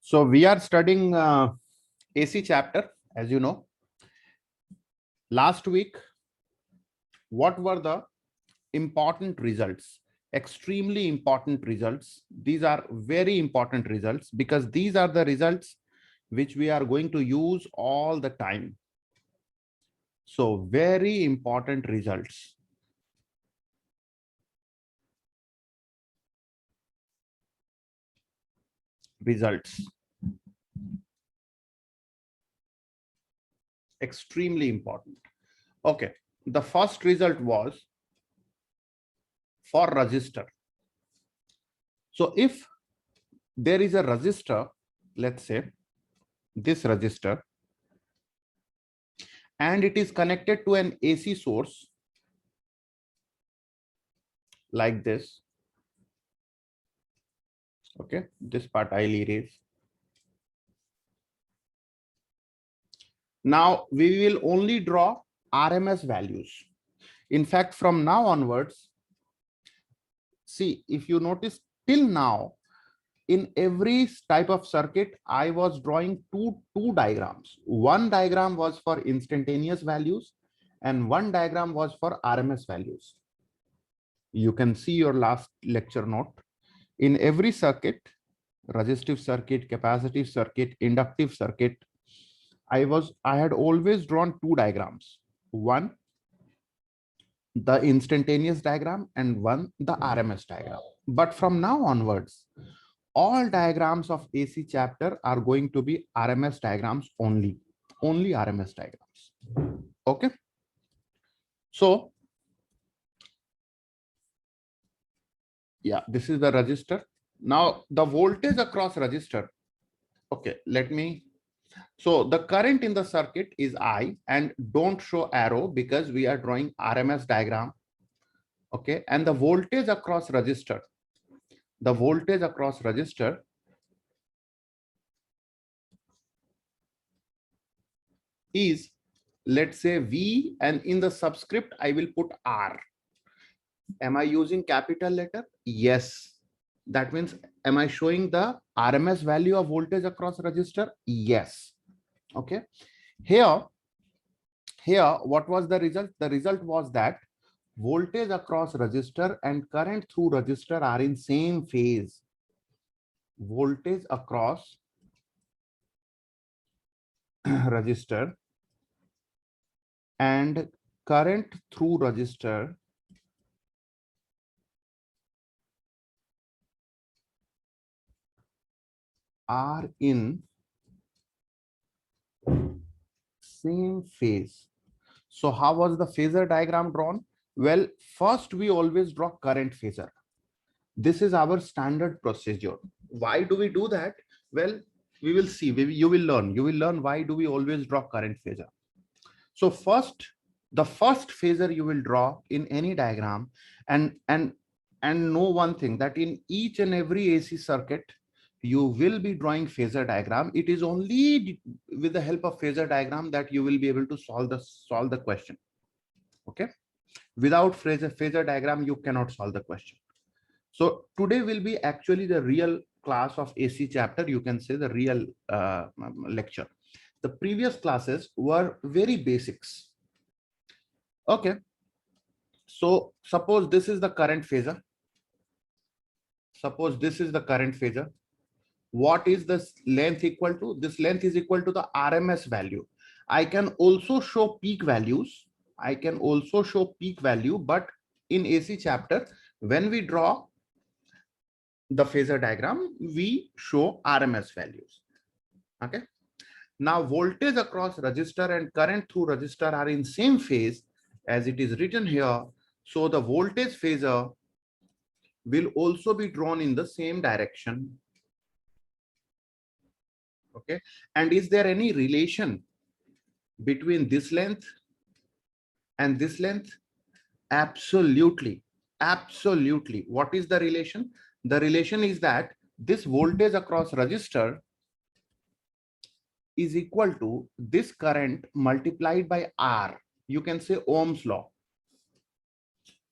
So we are studying AC chapter, as you know. Last week, what were the important results? Extremely important results. These are very important results because these are the results which we are going to use all the time. So very important results. Extremely important. Okay, the first result was for resistor. So if there is a resistor, let's say this resistor, and it is connected to an AC source like this. Okay, this part I'll erase. Now we will only draw RMS values. In fact, from now onwards, see, if you notice till now, in every type of circuit, I was drawing two diagrams. One diagram was for instantaneous values and one diagram was for RMS values. You can see your last lecture note. In every circuit, resistive circuit, capacitive circuit, inductive circuit, I had always drawn two diagrams. One, the instantaneous diagram, and one, the RMS diagram. But from now onwards, all diagrams of AC chapter are going to be RMS diagrams only RMS diagrams. Okay. So yeah, this is the resistor. Now the voltage across resistor. Okay, so the current in the circuit is I, and don't show arrow because we are drawing RMS diagram. Okay, and the voltage across resistor is, let's say, V, and in the subscript I will put R. Am I using capital letter? Yes. That means, am I showing the RMS value of voltage across resistor? Yes. Okay. Here, what was the result? The result was that voltage across resistor and current through resistor are in same phase. Voltage across resistor and current through resistor are in same phase. So how was the phasor diagram drawn? Well, first we always draw current phasor. This is our standard procedure. Why do we do that? Well, we will see. You will learn why do we always draw current phasor. So first, the first phasor you will draw in any diagram, and know one thing, that in each and every AC circuit, you will be drawing phasor diagram. It is only with the help of phasor diagram that you will be able to solve the question. Okay, without phasor diagram you cannot solve the question. So today will be actually the real class of AC chapter. You can say the real lecture. The previous classes were very basics. Okay, so suppose this is the current phasor. What is this length equal to? This length is equal to the RMS value. I can also show peak values. But in AC chapter, when we draw the phasor diagram, we show RMS values. Okay. Now voltage across resistor and current through resistor are in same phase as it is written here. So the voltage phasor will also be drawn in the same direction. Okay. And is there any relation between this length and this length? Absolutely. What is the relation? The relation is that this voltage across resistor is equal to this current multiplied by R. You can say Ohm's law.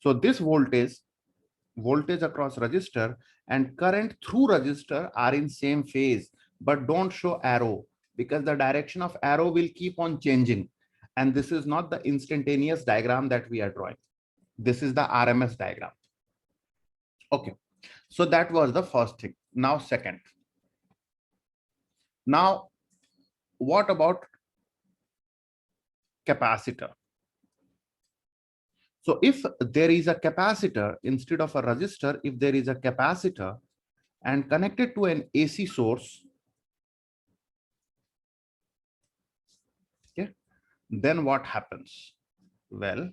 So this voltage across resistor and current through resistor are in same phase. but don't show arrow, because the direction of arrow will keep on changing. And this is not the instantaneous diagram that we are drawing. This is the RMS diagram. Okay, so that was the first thing. Now second. Now, what about capacitor? So if there is a capacitor instead of a resistor, if there is a capacitor and connected to an AC source, okay, then what happens? Well,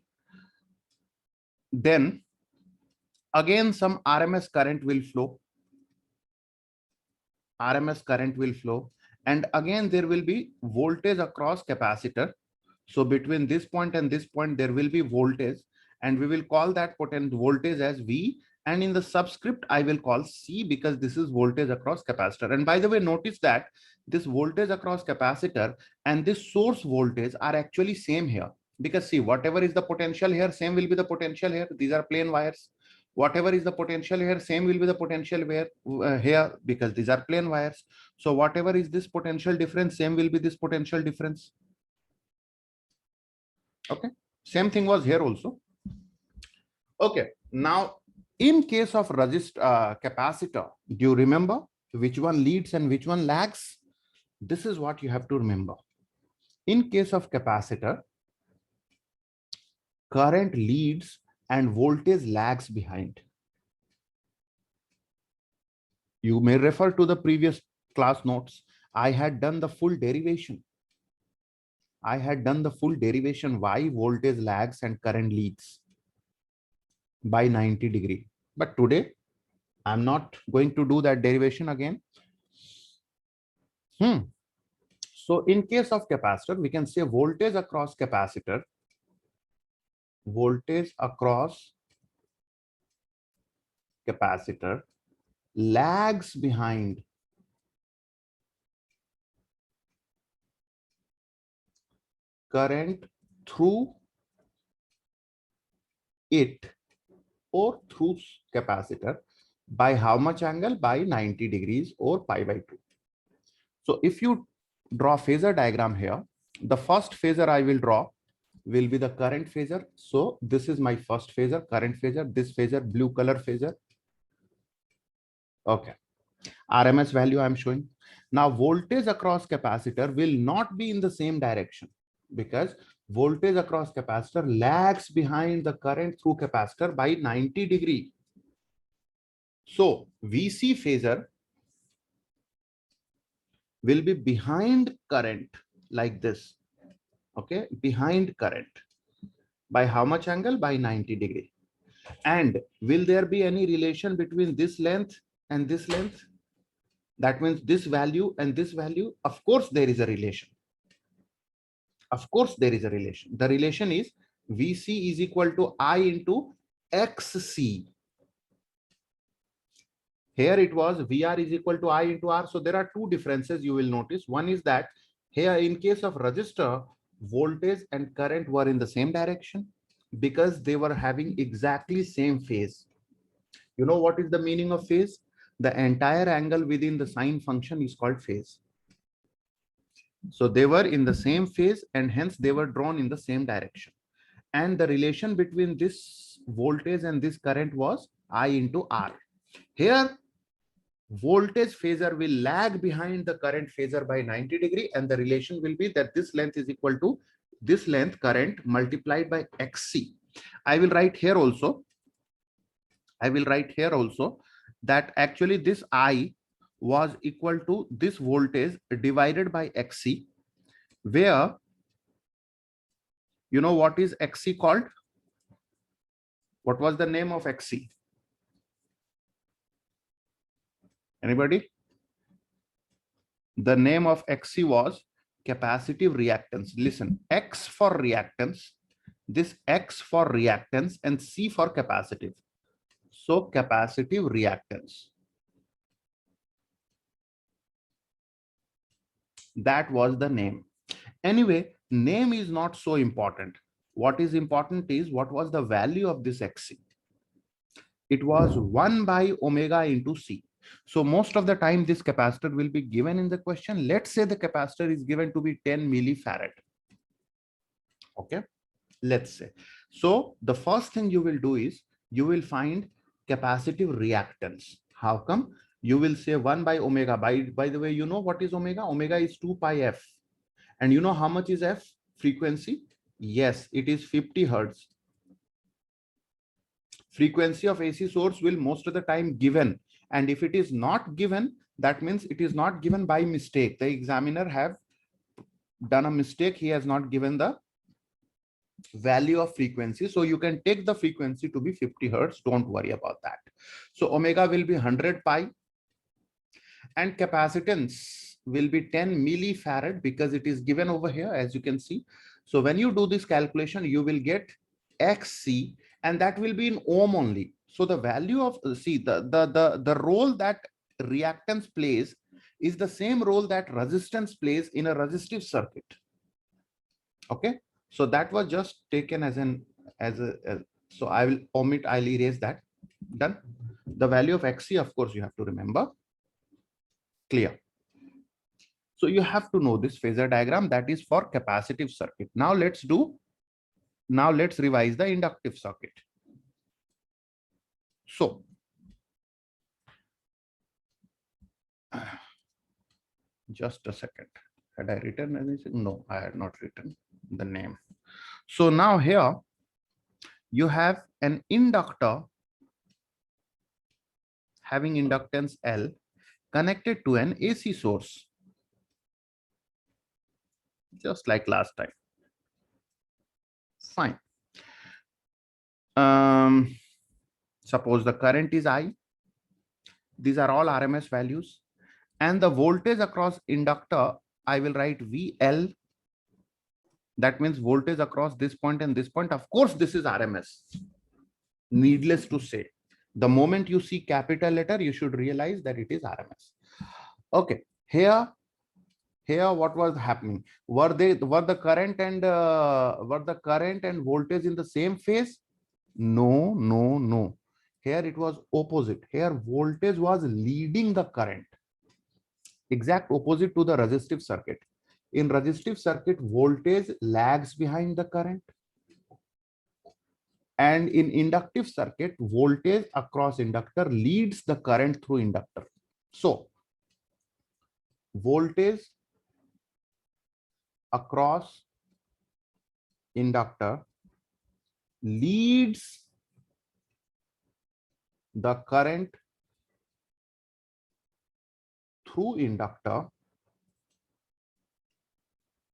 then again some RMS current will flow. RMS current will flow, and again there will be voltage across capacitor. So between this point and this point, there will be voltage, and we will call that potent voltage as V. And in the subscript, I will call C, because this is voltage across capacitor. And by the way, notice that this voltage across capacitor and this source voltage are actually same here. Because see, whatever is the potential here, same will be the potential here. These are plain wires. Whatever is the potential here, same will be the potential here, because these are plain wires. So whatever is this potential difference, same will be this potential difference. Okay, same thing was here also. Okay, now in case of capacitor, do you remember which one leads and which one lags? This is what you have to remember. In case of capacitor, current leads and voltage lags behind. You may refer to the previous class notes. I had done the full derivation. Why voltage lags and current leads by 90 degree. But today, I'm not going to do that derivation again. So in case of capacitor, we can say voltage across capacitor, lags behind current through it or through capacitor by how much angle? By 90 degrees or pi by 2. So if you draw phasor diagram here, the first phasor I will draw will be the current phasor. So this is my first phasor, current phasor, this phasor, blue color phasor. Okay, RMS value I'm showing. Now voltage across capacitor will not be in the same direction, because voltage across capacitor lags behind the current through capacitor by 90 degree. So VC phasor will be behind current like this. Okay, behind current by how much angle? By 90 degree. And will there be any relation between this length and this length? That means this value and this value. Of course there is a relation. Of course there is a relation. The relation is VC is equal to I into XC. Here it was VR is equal to I into R. So there are two differences you will notice. One is that here in case of resistor, voltage and current were in the same direction because they were having exactly same phase. You know what is the meaning of phase? The entire angle within the sine function is called phase. So they were in the same phase and hence they were drawn in the same direction. And the relation between this voltage and this current was I into R. Here, voltage phasor will lag behind the current phasor by 90 degree, and the relation will be that this length is equal to this length current multiplied by XC. I will write here also that actually this I was equal to this voltage divided by XC, where you know what is XC called? What was the name of XC? Anybody? The name of XC was capacitive reactance. Listen, X for reactance, this X for reactance, and C for capacitive. So capacitive reactance. That was the name. Anyway, name is not so important. What is important is what was the value of this XC. It was 1 by omega into C. So most of the time this capacitor will be given in the question. Let's say the capacitor is given to be 10 millifarad. Okay, let's say. So the first thing you will do is you will find capacitive reactance. How come? You will say 1 by omega. By the way, you know what is omega? Omega is 2 pi f. And you know how much is f? Frequency? Yes, it is 50 hertz. Frequency of AC source will most of the time given. And if it is not given, that means it is not given by mistake. The examiner have done a mistake. He has not given the value of frequency. So you can take the frequency to be 50 hertz. Don't worry about that. So omega will be 100 pi and capacitance will be 10 millifarad because it is given over here, as you can see. So when you do this calculation, you will get XC and that will be in ohm only. So the value of see the role that reactance plays is the same role that resistance plays in a resistive circuit. Okay, so that was just taken as so I will omit, I'll erase that. Done. The value of XC, of course, you have to remember. Clear. So you have to know this phasor diagram, that is for capacitive circuit. Now let's revise the inductive circuit. So just a second. Had I written anything? No, I had not written the name. So now here you have an inductor having inductance L connected to an AC source, just like last time. Fine. Suppose the current is I. These are all RMS values. And the voltage across inductor, I will write VL. That means voltage across this point and this point. Of course, this is RMS. Needless to say, the moment you see capital letter, you should realize that it is RMS. Okay, here what was happening? Were the current and voltage in the same phase? No. Here it was opposite. Here voltage was leading the current. Exact opposite to the resistive circuit. In resistive circuit, voltage lags behind the current. And in inductive circuit, voltage across inductor leads the current through inductor. So voltage across inductor leads the current through inductor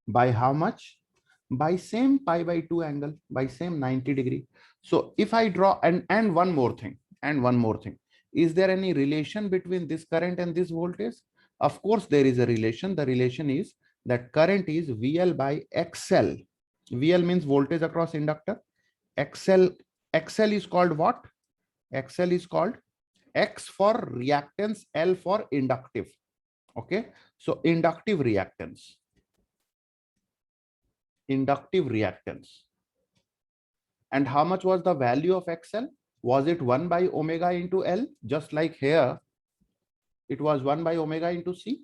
by how much? By same pi by 2 angle, by same 90 degree. So if I draw, and one more thing, is there any relation between this current and this voltage? Of course, there is a relation. The relation is that current is VL by XL. VL means voltage across inductor. XL is called what? XL is called X for reactance, L for inductive. Okay, so inductive reactance. And how much was the value of XL? Was it 1 by omega into L? Just like here, it was 1 by omega into C.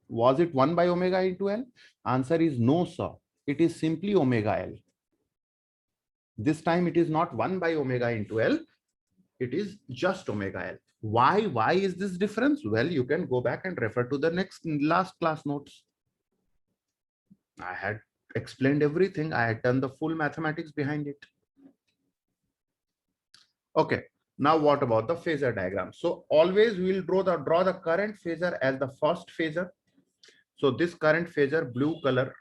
Was it 1 by omega into L? Answer is no, sir. It is simply omega L. This time it is not 1 by omega into L. It is just omega L. Why is this difference? Well, you can go back and refer to the last class notes. I had explained everything. I had done the full mathematics behind it. Okay, now what about the phasor diagram? So always we'll draw the current phasor as the first phasor. So this current phasor, blue color,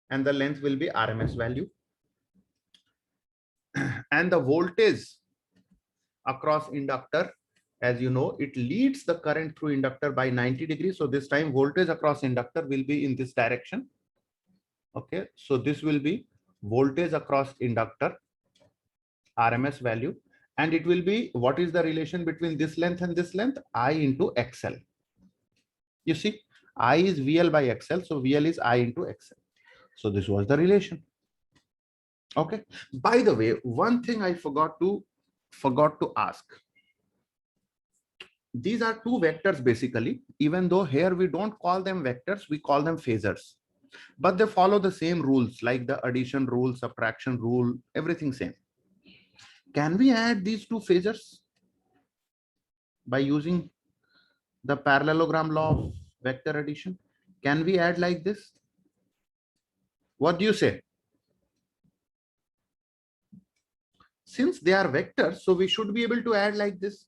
and the length will be RMS value. And the voltage across inductor, as you know, it leads the current through inductor by 90 degrees. So this time voltage across inductor will be in this direction. Okay, so this will be voltage across inductor, RMS value, and it will be, what is the relation between this length and this length? I into XL. You see, I is VL by XL, so VL is I into XL. So this was the relation. Okay. By the way, one thing I forgot to ask. These are two vectors basically, even though here we don't call them vectors, we call them phasors. But they follow the same rules like the addition rule, subtraction rule, everything same. Can we add these two phasors by using the parallelogram law of vector addition? Can we add like this? What do you say? Since they are vectors, so we should be able to add like this.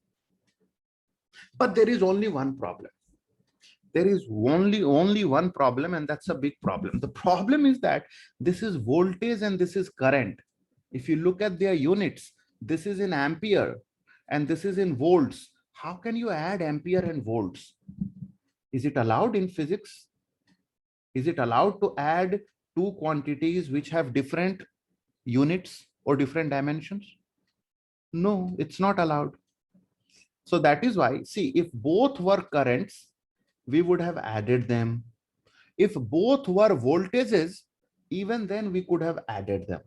But there is only one problem. There is only one problem, and that's a big problem. The problem is that this is voltage and this is current. If you look at their units, this is in ampere and this is in volts. How can you add ampere and volts? Is it allowed in physics? Is it allowed to add two quantities which have different units or different dimensions? No, it's not allowed. So that is why, see, if both were currents, we would have added them. If both were voltages, even then we could have added them.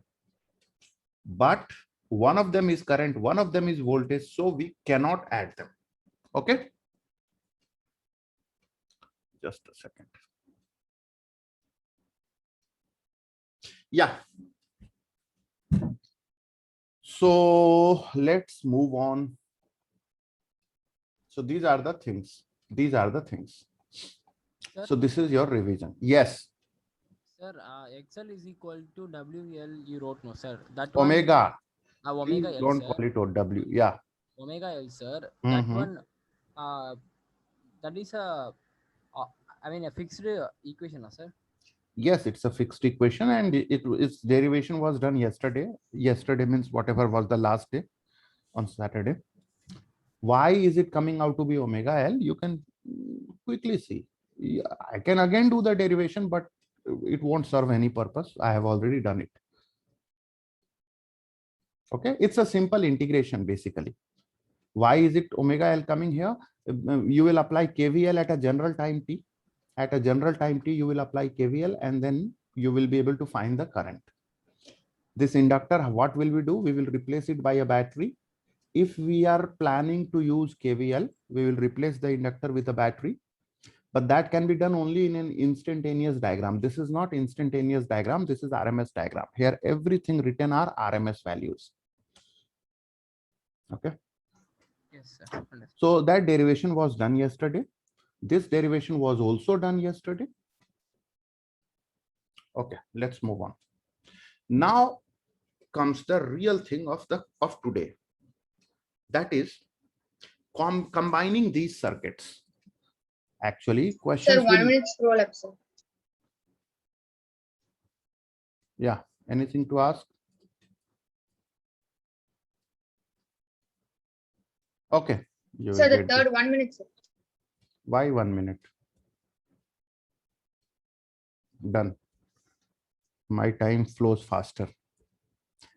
But one of them is current, one of them is voltage, so we cannot add them. Okay? Just a second. Yeah. So let's move on. So these are the things. These are the things. Sir, So this is your revision. Yes. sir, XL is equal to WL, you wrote, no, sir. That Omega. one, Please omega L, don't sir. call it OW. Yeah. Omega L, sir. That Mm-hmm. one, that is I mean, a fixed equation, no, sir. Yes, it's a fixed equation, and its derivation was done yesterday. Yesterday means whatever was the last day on Saturday. Why is it coming out to be omega L? You can quickly see. Yeah, I can again do the derivation, but it won't serve any purpose. I have already done it. Okay, it's a simple integration basically. Why is it omega L coming here? You will apply KVL at a general time t. At a general time t, you will apply KVL, and then you will be able to find the current. This inductor, what will we do? We will replace it by a battery. If we are planning to use KVL, we will replace the inductor with a battery. But that can be done only in an instantaneous diagram. This is not instantaneous diagram. This is RMS diagram. Here, everything written are RMS values. Okay. Yes, sir. So that derivation was done yesterday. This derivation was also done yesterday. Okay, let's move on. Now comes the real thing of today. That is combining these circuits. Actually, questions. Sir, 1 minute scroll up, sir. Yeah, anything to ask? Okay. Sir, the third 1 minute, sir. Why 1 minute? Done. My time flows faster.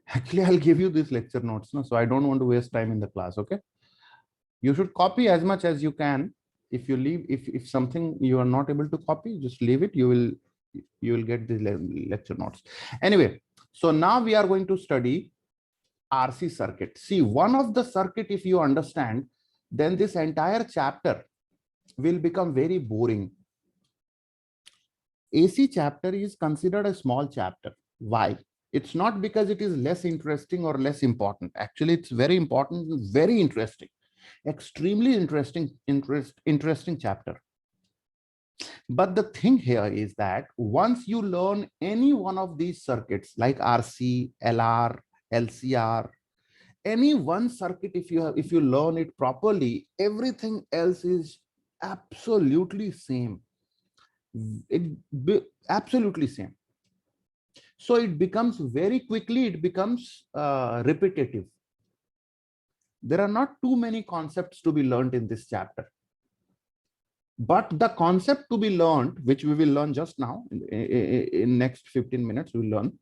Actually, I'll give you these lecture notes, no? So I don't want to waste time in the class. Okay. You should copy as much as you can. If you leave, if something you are not able to copy, just leave it. You will get the lecture notes. Anyway, so now we are going to study RC circuit. See, one of the circuit, if you understand, then this entire chapter will become very boring. AC chapter is considered a small chapter. Why? It's not because it is less interesting or less important. Actually, it's very important, very interesting, extremely interesting chapter. But the thing here is that once you learn any one of these circuits like RC, LR, LCR, any one circuit, if you learn it properly, everything else is absolutely same. Absolutely same. So it becomes very quickly, it becomes repetitive. There are not too many concepts to be learned in this chapter. But the concept to be learned, which we will learn just now, in next 15 minutes, we'll learn,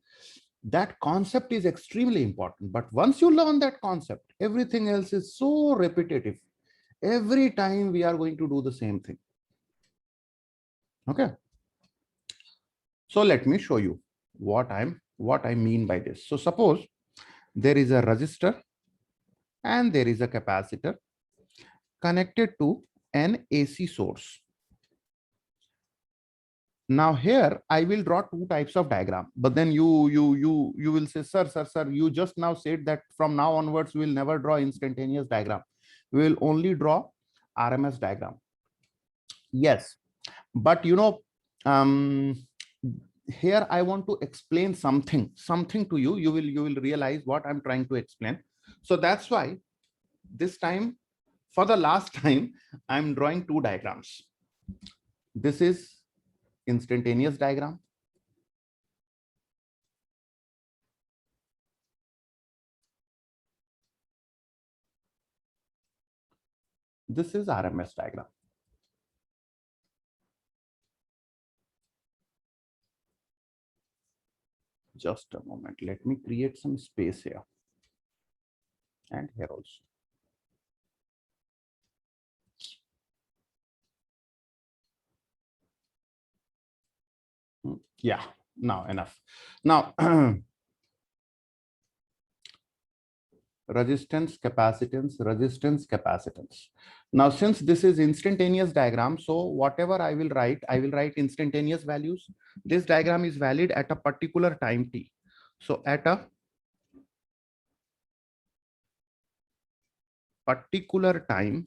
that concept is extremely important. But once you learn that concept, everything else is so repetitive. Every time we are going to do the same thing. Okay. So let me show you what I mean by this. So suppose there is a resistor and there is a capacitor. connected to an AC source. Now here I will draw two types of diagram, but then you will say, sir, you just now said that from now onwards we will never draw instantaneous diagram. We will only draw RMS diagram. Yes, but here I want to explain something to you. You will realize what I'm trying to explain. So that's why this time, for the last time, I'm drawing two diagrams. This is instantaneous diagram. This is RMS diagram. Just a moment. Let me create some space here. And here also. Yeah, now enough. Now, resistance, capacitance, resistance, capacitance. Now, since this is instantaneous diagram, so whatever I will write instantaneous values. This diagram is valid at a particular time t. So at a particular time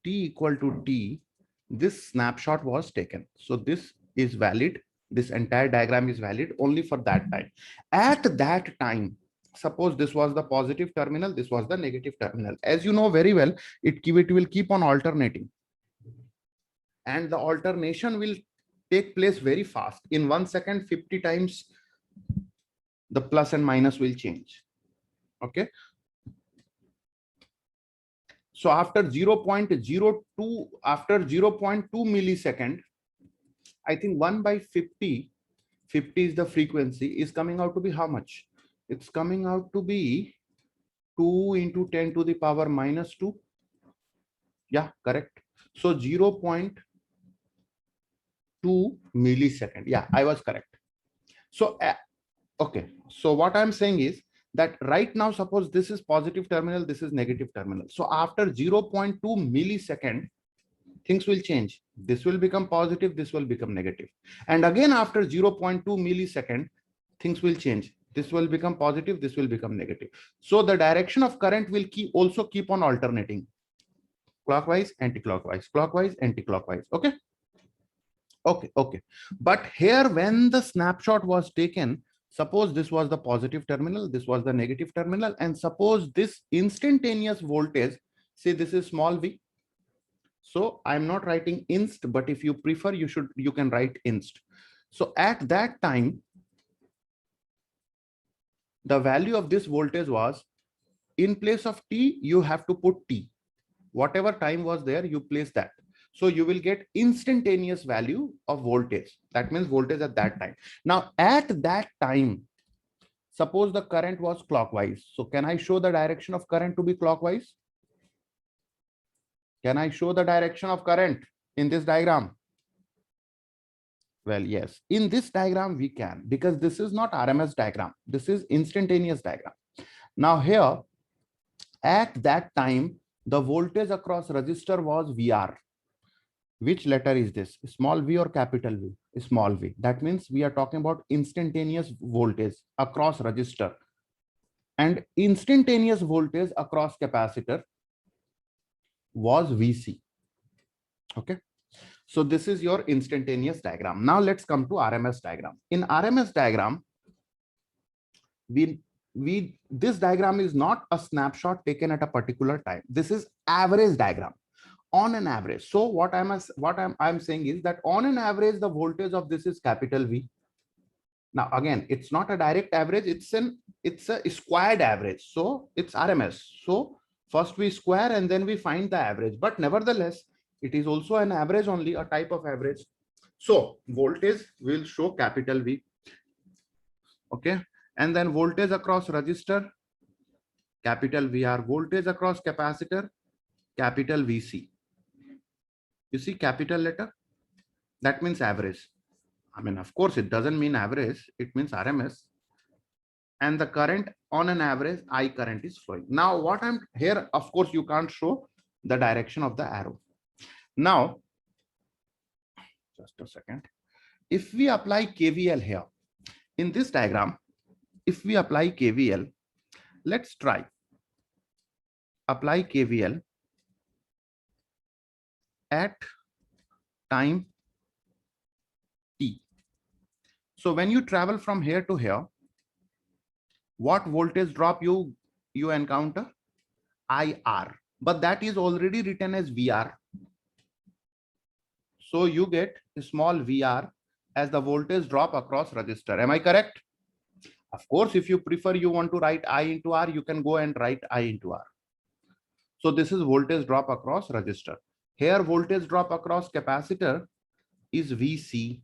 t equal to t, this snapshot was taken. So this is valid. This entire diagram is valid only for that time. At that time, suppose this was the positive terminal, this was the negative terminal. As you know very well, it will keep on alternating. And the alternation will take place very fast. In 1 second, 50 times the plus and minus will change. Okay. So after 0.02, after 0.2 millisecond, I think 1 by 50, 50 is the frequency, is coming out to be how much? It's coming out to be 2 into 10 to the power minus 2. Yeah, correct. So 0.2 millisecond. Yeah, I was correct. So, okay. So what I'm saying is that right now, suppose this is positive terminal, this is negative terminal. So after 0.2 millisecond, things will change. This will become positive, this will become negative. And again, after 0.2 millisecond, things will change. This will become positive, this will become negative. So the direction of current will also keep on alternating. Clockwise, anti-clockwise, clockwise, anti-clockwise. Okay. Okay. But here, when the snapshot was taken, suppose this was the positive terminal, this was the negative terminal, and suppose this instantaneous voltage, say this is small v. So I'm not writing inst, but if you prefer, you can write inst. So at that time, the value of this voltage was, in place of t, you have to put t. Whatever time was there, you place that. So you will get instantaneous value of voltage. That means voltage at that time. Now, at that time, suppose the current was clockwise. So can I show the direction of current to be clockwise? Can I show the direction of current in this diagram? Well, yes. In this diagram, we can, because this is not RMS diagram. This is instantaneous diagram. Now here, at that time, the voltage across resistor was VR. Which letter is this? Small v or capital V? Small v. That means we are talking about instantaneous voltage across resistor. And instantaneous voltage across capacitor was VC. Okay. So this is your instantaneous diagram. Now let's come to RMS diagram. In RMS diagram, this diagram is not a snapshot taken at a particular time. This is average diagram. On an average. So what I'm saying is that on an average, the voltage of this is capital V. Now again, it's not a direct average, it's a squared average. So it's RMS. So first we square and then we find the average, but nevertheless, it is also an average, only a type of average. So voltage will show capital V. Okay. And then voltage across resistor, capital VR. Voltage across capacitor, capital VC. You see capital letter? That means average. I mean, of course, it doesn't mean average. It means RMS. And the current on an average, I current is flowing. Now, what I'm here, of course, you can't show the direction of the arrow. Now, just a second. If we apply KVL here in this diagram, if we apply KVL, let's try apply KVL at time t. So when you travel from here to here, what voltage drop you encounter? IR, but that is already written as VR. So you get a small VR as the voltage drop across resistor. Am I correct? Of course, if you prefer, you want to write I into R, you can go and write I into R. So this is voltage drop across resistor. Here voltage drop across capacitor is VC.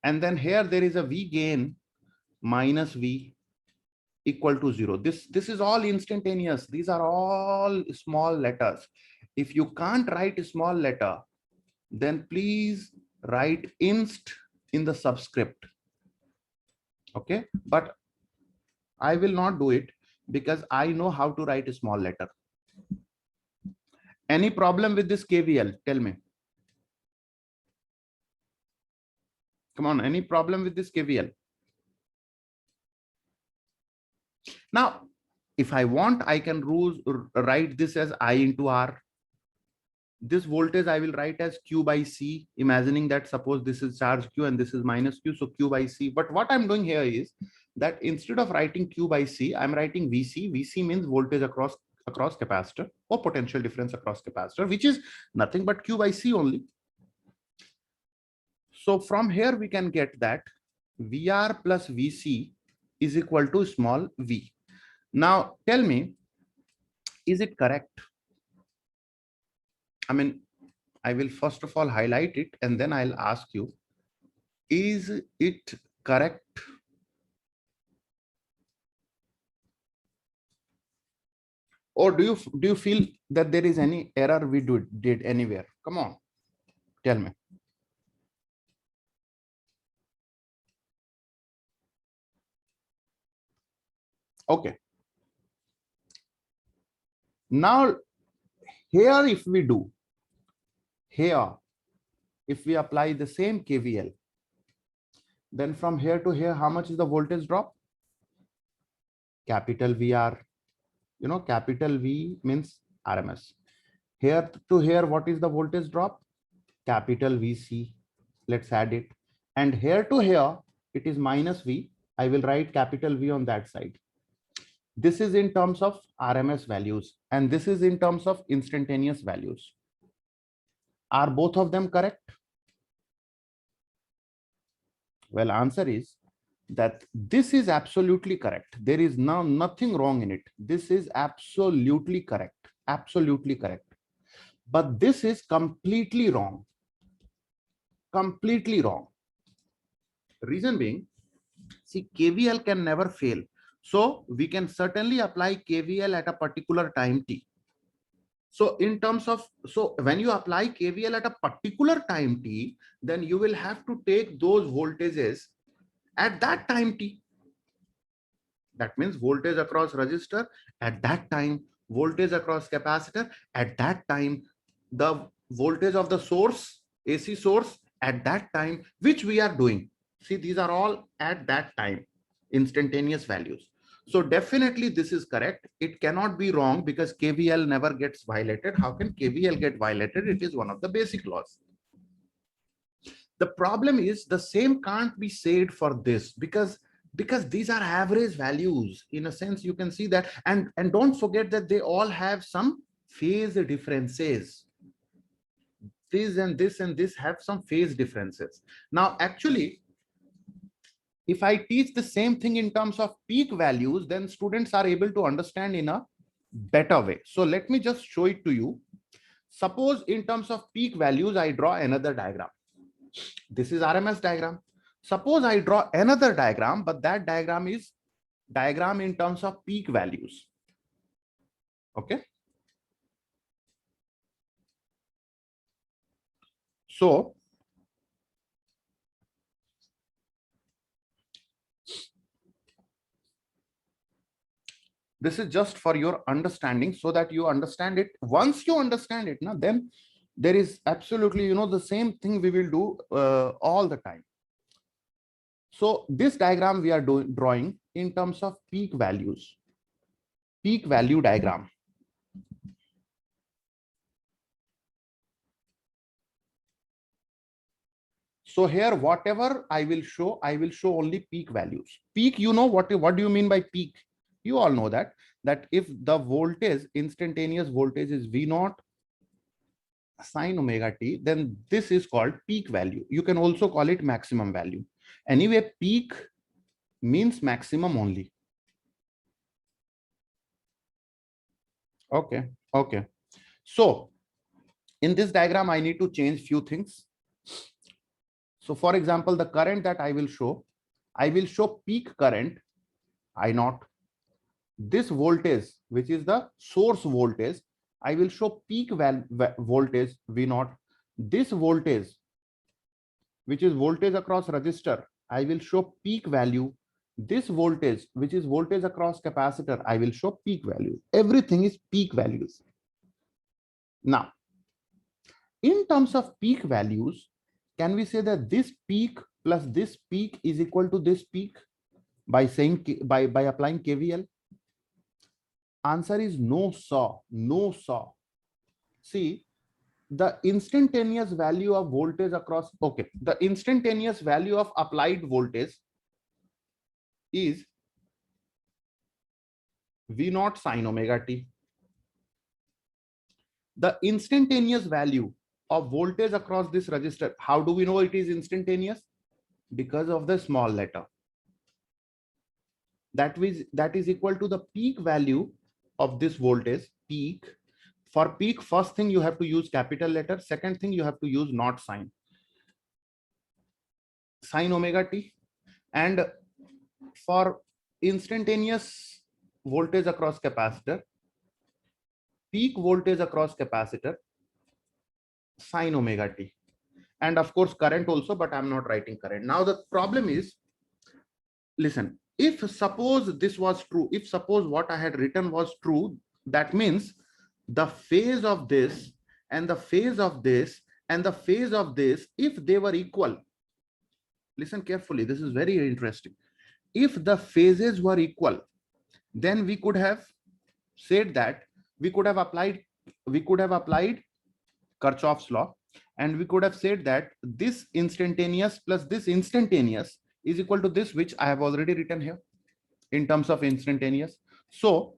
And then here there is a V gain minus V equal to 0. This is all instantaneous. These are all small letters. If you can't write a small letter, then please write inst in the subscript. Okay, but I will not do it because I know how to write a small letter. Any problem with this KVL? Tell me. Come on, any problem with this KVL? Now, if I want, I can write this as I into R. This voltage I will write as Q by C, imagining that suppose this is charge Q and this is minus Q, so Q by C. But what I'm doing here is that instead of writing Q by C, I'm writing VC. VC means voltage across capacitor or potential difference across capacitor, which is nothing but Q by C only. So from here we can get that VR plus VC is equal to small v. Now tell me, is it correct? I mean, I will first of all highlight it and then I'll ask you, is it correct? Or do you feel that there is any error we did anywhere? Come on, tell me. Okay. Now here, if we do here, if we apply the same KVL, then from here to here, how much is the voltage drop? Capital VR. You know, capital V means RMS. Here to here, what is the voltage drop? Capital VC. Let's add it. And here to here, it is minus V. I will write capital V on that side. This is in terms of RMS values, and this is in terms of instantaneous values. Are both of them correct? Well, answer is that this is absolutely correct. There is nothing wrong in it. This is absolutely correct. Absolutely correct. But this is completely wrong. Completely wrong. Reason being, see, KVL can never fail. So we can certainly apply KVL at a particular time t. So in terms of, so when you apply KVL at a particular time t, then you will have to take those voltages at that time t. That means voltage across resistor at that time, voltage across capacitor at that time, the voltage of the source, AC source at that time, which we are doing. See, these are all at that time, instantaneous values. So definitely this is correct. It cannot be wrong because KVL never gets violated. How can KVL get violated? It is one of the basic laws. The problem is the same can't be said for this because these are average values. In a sense, you can see that, and don't forget that they all have some phase differences. This and this have some phase differences. Now, actually, if I teach the same thing in terms of peak values, then students are able to understand in a better way. So let me just show it to you. Suppose in terms of peak values, I draw another diagram. This is RMS diagram. Suppose I draw another diagram, but that diagram is diagram in terms of peak values. Okay. So This is just for your understanding, so that you understand it. Once you understand it, now then there is absolutely, you know, the same thing we will do all the time. So this diagram we are drawing in terms of peak values, peak value diagram. So here, whatever I will show only peak values. Peak, you know what do you mean by peak? You all know that if the voltage, instantaneous voltage is V naught sine omega t, then this is called peak value. You can also call it maximum value. Anyway, peak means maximum only. Okay. Okay. So in this diagram, I need to change few things. So for example, the current that I will show peak current I naught. This voltage, which is the source voltage, I will show peak voltage V naught. This voltage, which is voltage across resistor, I will show peak value. This voltage, which is voltage across capacitor, I will show peak value. Everything is peak values. Now, in terms of peak values, can we say that this peak plus this peak is equal to this peak by saying by applying KVL? Answer is no, sir. No, sir. See, the instantaneous value of voltage across, okay, the instantaneous value of applied voltage is V naught sine omega t. The instantaneous value of voltage across this resistor, how do we know it is instantaneous? Because of the small letter. That is equal to the peak value of this voltage, peak. For peak, first thing you have to use capital letter. Second thing, you have to use not sine omega t. And for instantaneous voltage across capacitor, peak voltage across capacitor, sine omega t. And of course, current also, but I'm not writing current. Now the problem is, listen, if suppose this was true, if suppose what I had written was true, that means the phase of this and the phase of this and the phase of this, if they were equal, listen carefully, this is very interesting. If the phases were equal, then we could have said that we could have applied Kirchhoff's law, and we could have said that this instantaneous plus this instantaneous is equal to this, which I have already written here in terms of instantaneous. So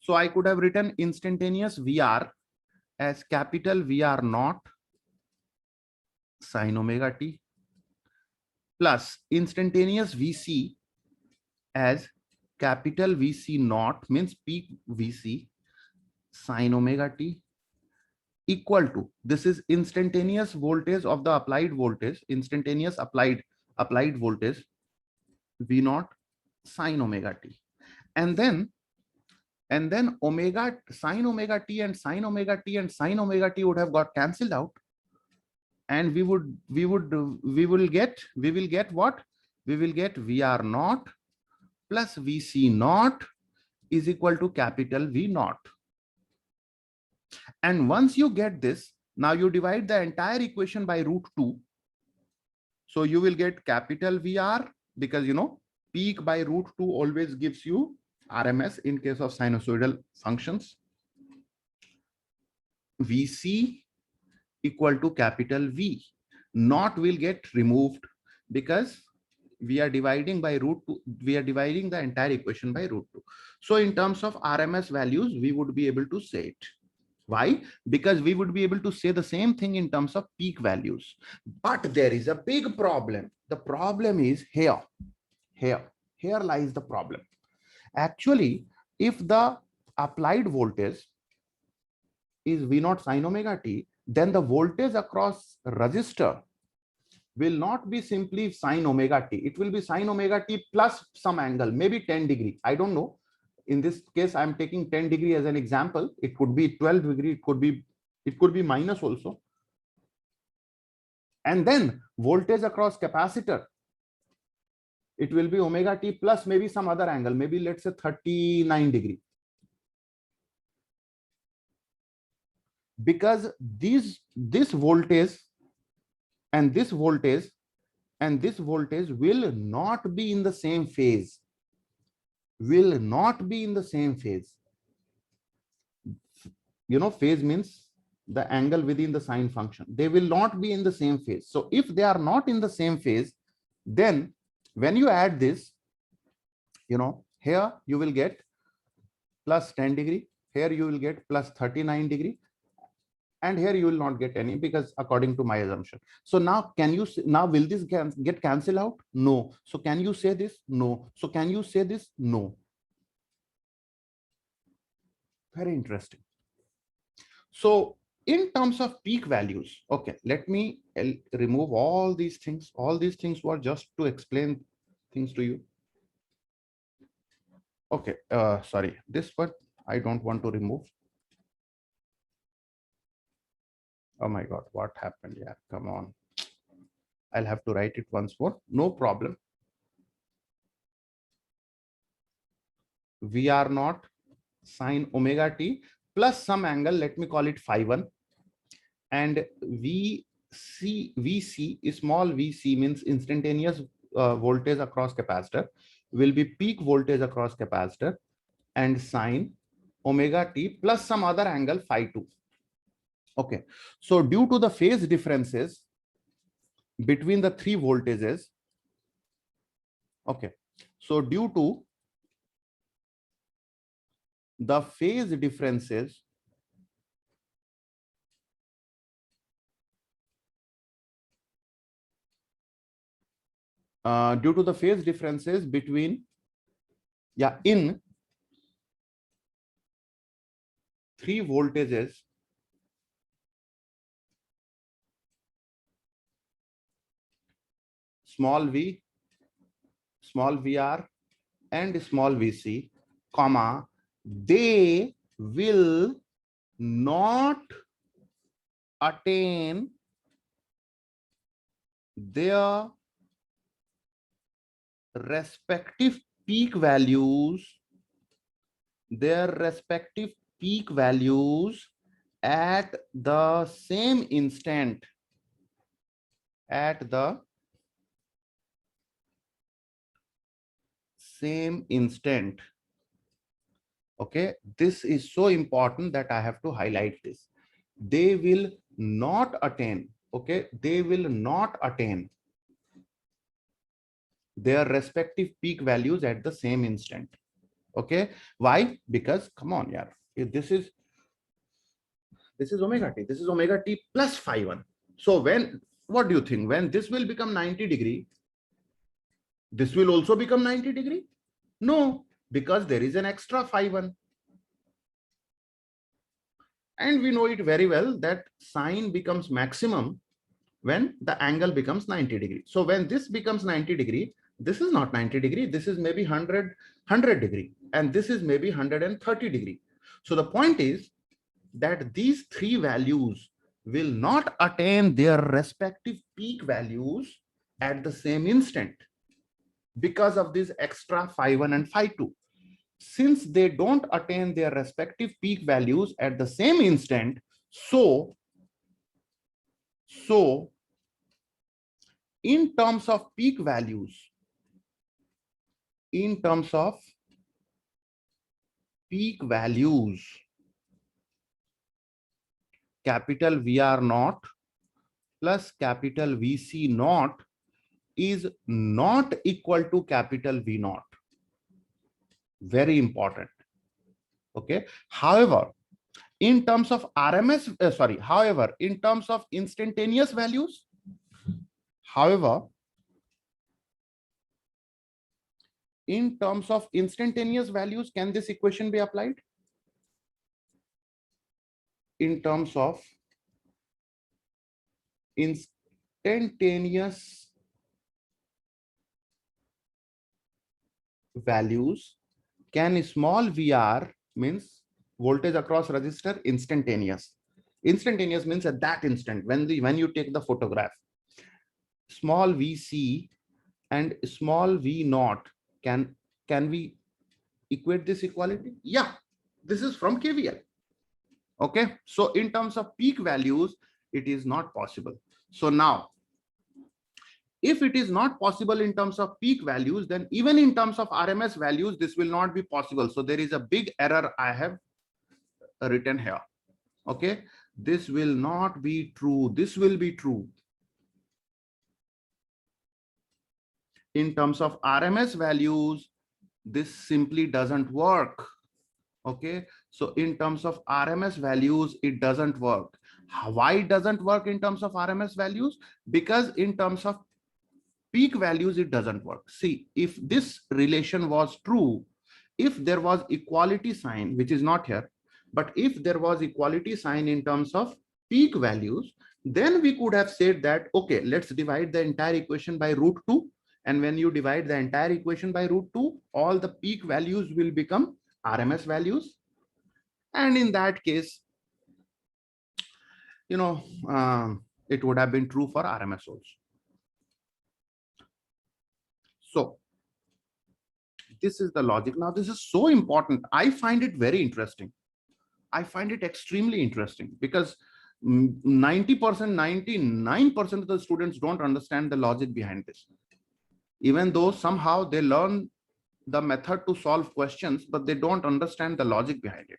I could have written instantaneous VR as capital VR naught sine omega t plus instantaneous VC as capital VC naught, means peak VC sine omega t, equal to, this is instantaneous voltage of the applied voltage, instantaneous applied voltage V naught sine omega t. And then omega sine omega t and sine omega t and sine omega t would have got cancelled out, and we will get what? We will get VR naught plus VC naught is equal to capital V naught. And once you get this, now you divide the entire equation by √2. So you will get capital VR, because you know peak by √2 always gives you RMS in case of sinusoidal functions. VC equal to capital V. Naught will get removed because we are dividing by √2. We are dividing the entire equation by √2. So in terms of RMS values, we would be able to say it. Why? Because we would be able to say the same thing in terms of peak values. But there is a big problem. The problem is here. Here lies the problem. Actually, if the applied voltage is V naught sine omega t, then the voltage across resistor will not be simply sine omega t. It will be sine omega t plus some angle, maybe 10 degree. I don't know. In this case, I'm taking 10 degree as an example. It could be 12 degree. It could be minus also. And then voltage across capacitor it will be omega t plus maybe some other angle, maybe let's say 39 degree. Because this voltage and this voltage and this voltage will not be in the same phase, will not be in the same phase. You know, phase means the angle within the sine function. They will not be in the same phase. So if they are not in the same phase, then when you add this, you know, here you will get plus 10 degree, here you will get plus 39 degree, and here you will not get any, because according to my assumption. So now can you, now will this get cancelled out? No. So can you say this? No. So can you say this? No. Very interesting. So in terms of peak values, okay, let me remove all these things. All these things were just to explain things to you. Okay, sorry, this one I don't want to remove. Oh my God, what happened? Yeah, come on. I'll have to write it once more. No problem. VR0 sine omega t plus some angle, let me call it phi 1. And VC is small VC means instantaneous voltage across capacitor, will be peak voltage across capacitor, and sine omega t plus some other angle phi 2. Okay, so due to the phase differences between the three voltages, okay, so due to the phase differences between, yeah, in three voltages, small v, small vr, and small vc, comma, they will not attain their respective peak values, at the same instant, Okay, this is so important that I have to highlight this. They will not attain, okay, they will not attain their respective peak values at the same instant. Okay, why? Because come on, yeah, this is omega t, this is omega t plus phi 1. So when, what do you think, when this will become 90 degree, this will also become 90 degree? No, because there is an extra phi 1. And we know it very well that sine becomes maximum when the angle becomes 90 degree. So when this becomes 90 degree, this is not 90 degree, this is maybe 100 degree, and this is maybe 130 degree. So the point is that these three values will not attain their respective peak values at the same instant because of this extra phi 1 and phi 2. Since they don't attain their respective peak values at the same instant, so in terms of peak values, capital VR naught plus capital VC naught is not equal to capital V naught. Very important. Okay. However, in terms of in terms of instantaneous values, can this equation be applied? In terms of instantaneous values, can small VR means voltage across resistor instantaneous. Instantaneous means at that instant when you take the photograph. Small VC and small v naught, can we equate this equality? Yeah, this is from KVL. Okay, so in terms of peak values, it is not possible. So now, if it is not possible in terms of peak values, then even in terms of RMS values, this will not be possible. So there is a big error I have written here. Okay, this will not be true. This will be true. In terms of RMS values, this simply doesn't work. Okay, so in terms of RMS values, it doesn't work. Why it doesn't work in terms of RMS values? Because in terms of peak values, it doesn't work. See, if this relation was true, if there was equality sign, which is not here, but if there was equality sign in terms of peak values, then we could have said that, okay, let's divide the entire equation by √2. And when you divide the entire equation by √2, all the peak values will become RMS values. And in that case, you know, it would have been true for RMS also. So this is the logic. Now, this is so important. I find it very interesting. I find it extremely interesting because 90%, 99% of the students don't understand the logic behind this. Even though somehow they learn the method to solve questions, but they don't understand the logic behind it.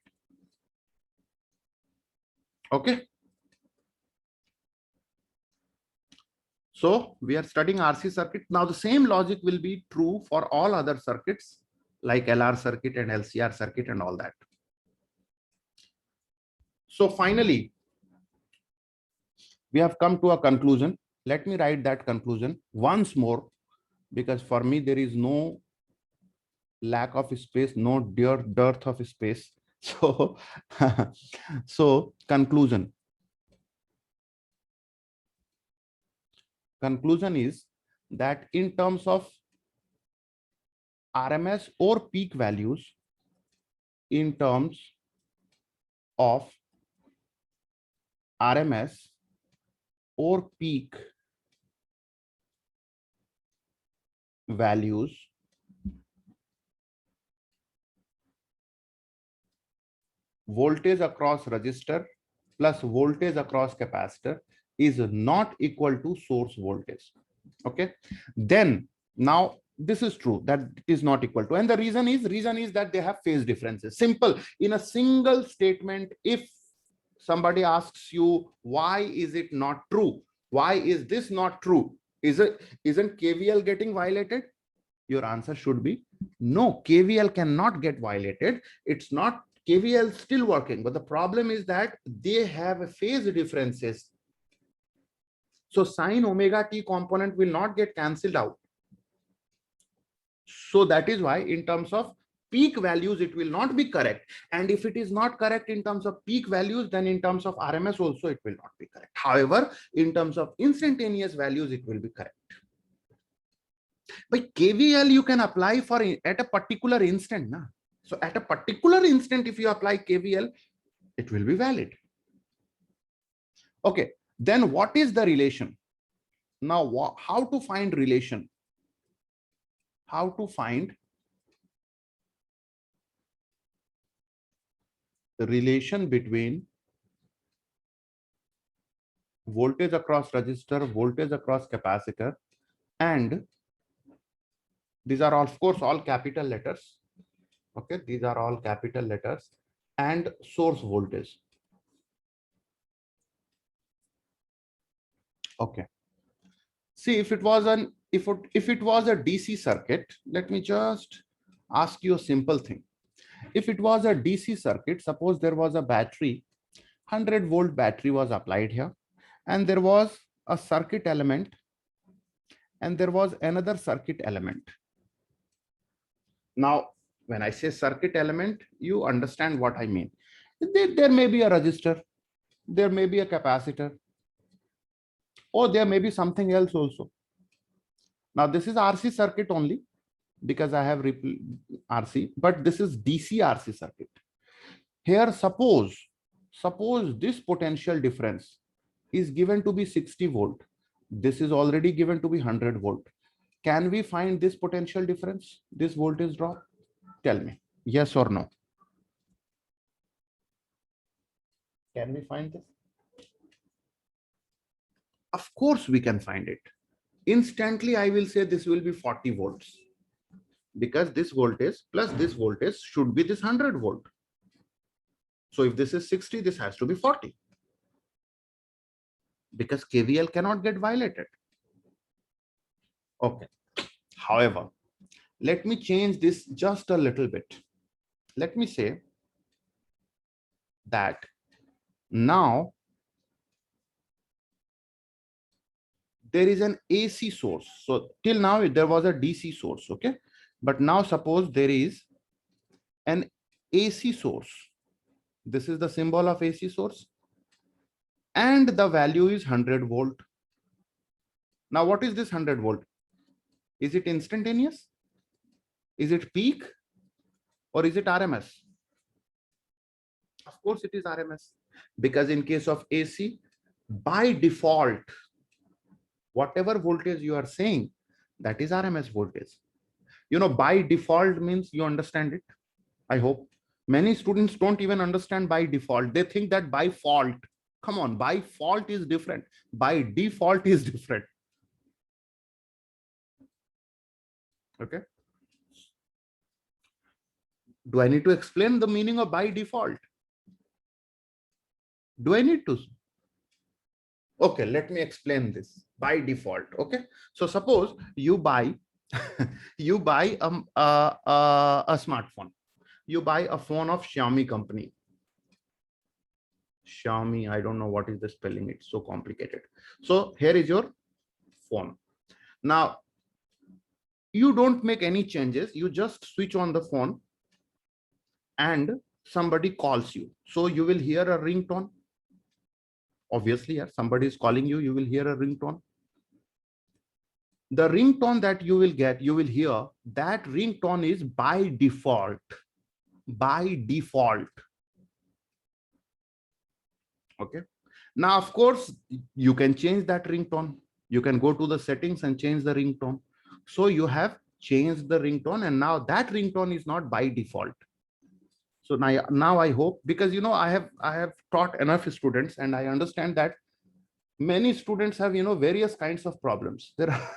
Okay. So we are studying RC circuit. Now the same logic will be true for all other circuits like LR circuit and LCR circuit and all that. So finally, we have come to a conclusion. Let me write that conclusion once more, because for me, there is no lack of space, no dearth of space. So, so conclusion. Conclusion is that in terms of RMS or peak values, in terms of RMS or peak values, voltage across resistor plus voltage across capacitor is not equal to source voltage. Okay, then now this is true that it is not equal to, and the reason is that they have phase differences. Simple. In a single statement, if somebody asks you why is it not true, why is this not true, isn't KVL getting violated? Your answer should be no, KVL cannot get violated. It's not, KVL still working, but the problem is that they have phase differences. So sine omega t component will not get cancelled out. So that is why in terms of peak values, it will not be correct. And if it is not correct in terms of peak values, then in terms of RMS also, it will not be correct. However, in terms of instantaneous values, it will be correct. But KVL you can apply for at a particular instant. Na? So at a particular instant, if you apply KVL, it will be valid. Okay, then what is the relation? Now, how to find relation? How to find the relation between voltage across resistor, voltage across capacitor, and these are of course all capital letters. Okay, these are all capital letters, and source voltage. Okay. See, if it was a DC circuit, let me just ask you a simple thing. If it was a DC circuit, suppose there was a battery, 100-volt battery was applied here, and there was a circuit element, and there was another circuit element. Now, when I say circuit element, you understand what I mean. There may be a resistor, there may be a capacitor, or there may be something else also. Now, this is RC circuit only because I have RC, but this is DC RC circuit. Here, suppose this potential difference is given to be 60 volt. This is already given to be 100 volt. can we find this potential difference, this voltage drop? Tell me, yes or no. Can we find this? Of course we can find it. Instantly I will say this will be 40 volts, because this voltage plus this voltage should be this 100 volt. So if this is 60, this has to be 40, because KVL cannot get violated. Okay. However, let me change this just a little bit. Let me say that now there is an AC source. So till now there was a DC source, okay? But now suppose there is an AC source. This is the symbol of AC source. And the value is 100 volt. Now what is this 100 volt? Is it instantaneous? Is it peak? Or is it RMS? Of course it is RMS. Because in case of AC, by default, whatever voltage you are saying, that is RMS voltage. You know, by default means you understand it, I hope. Many students don't even understand by default. They think that by fault. Come on, by fault is different. By default is different. Okay. Do I need to explain the meaning of by default? Do I need to? Okay, let me explain this. By default. Okay. So suppose you buy you buy a smartphone. You buy a phone of Xiaomi company. Xiaomi, I don't know what is the spelling. It's so complicated. So here is your phone. Now, you don't make any changes. You just switch on the phone and somebody calls you. So you will hear a ringtone. Obviously, yeah, somebody is calling you, you will hear a ringtone. The ringtone that you will get, you will hear, that ringtone is by default. By default. Okay. Now, of course, you can change that ringtone. You can go to the settings and change the ringtone. So you have changed the ringtone, and now that ringtone is not by default. So now I hope, because you know I have taught enough students, and I understand that many students have, you know, various kinds of problems. There are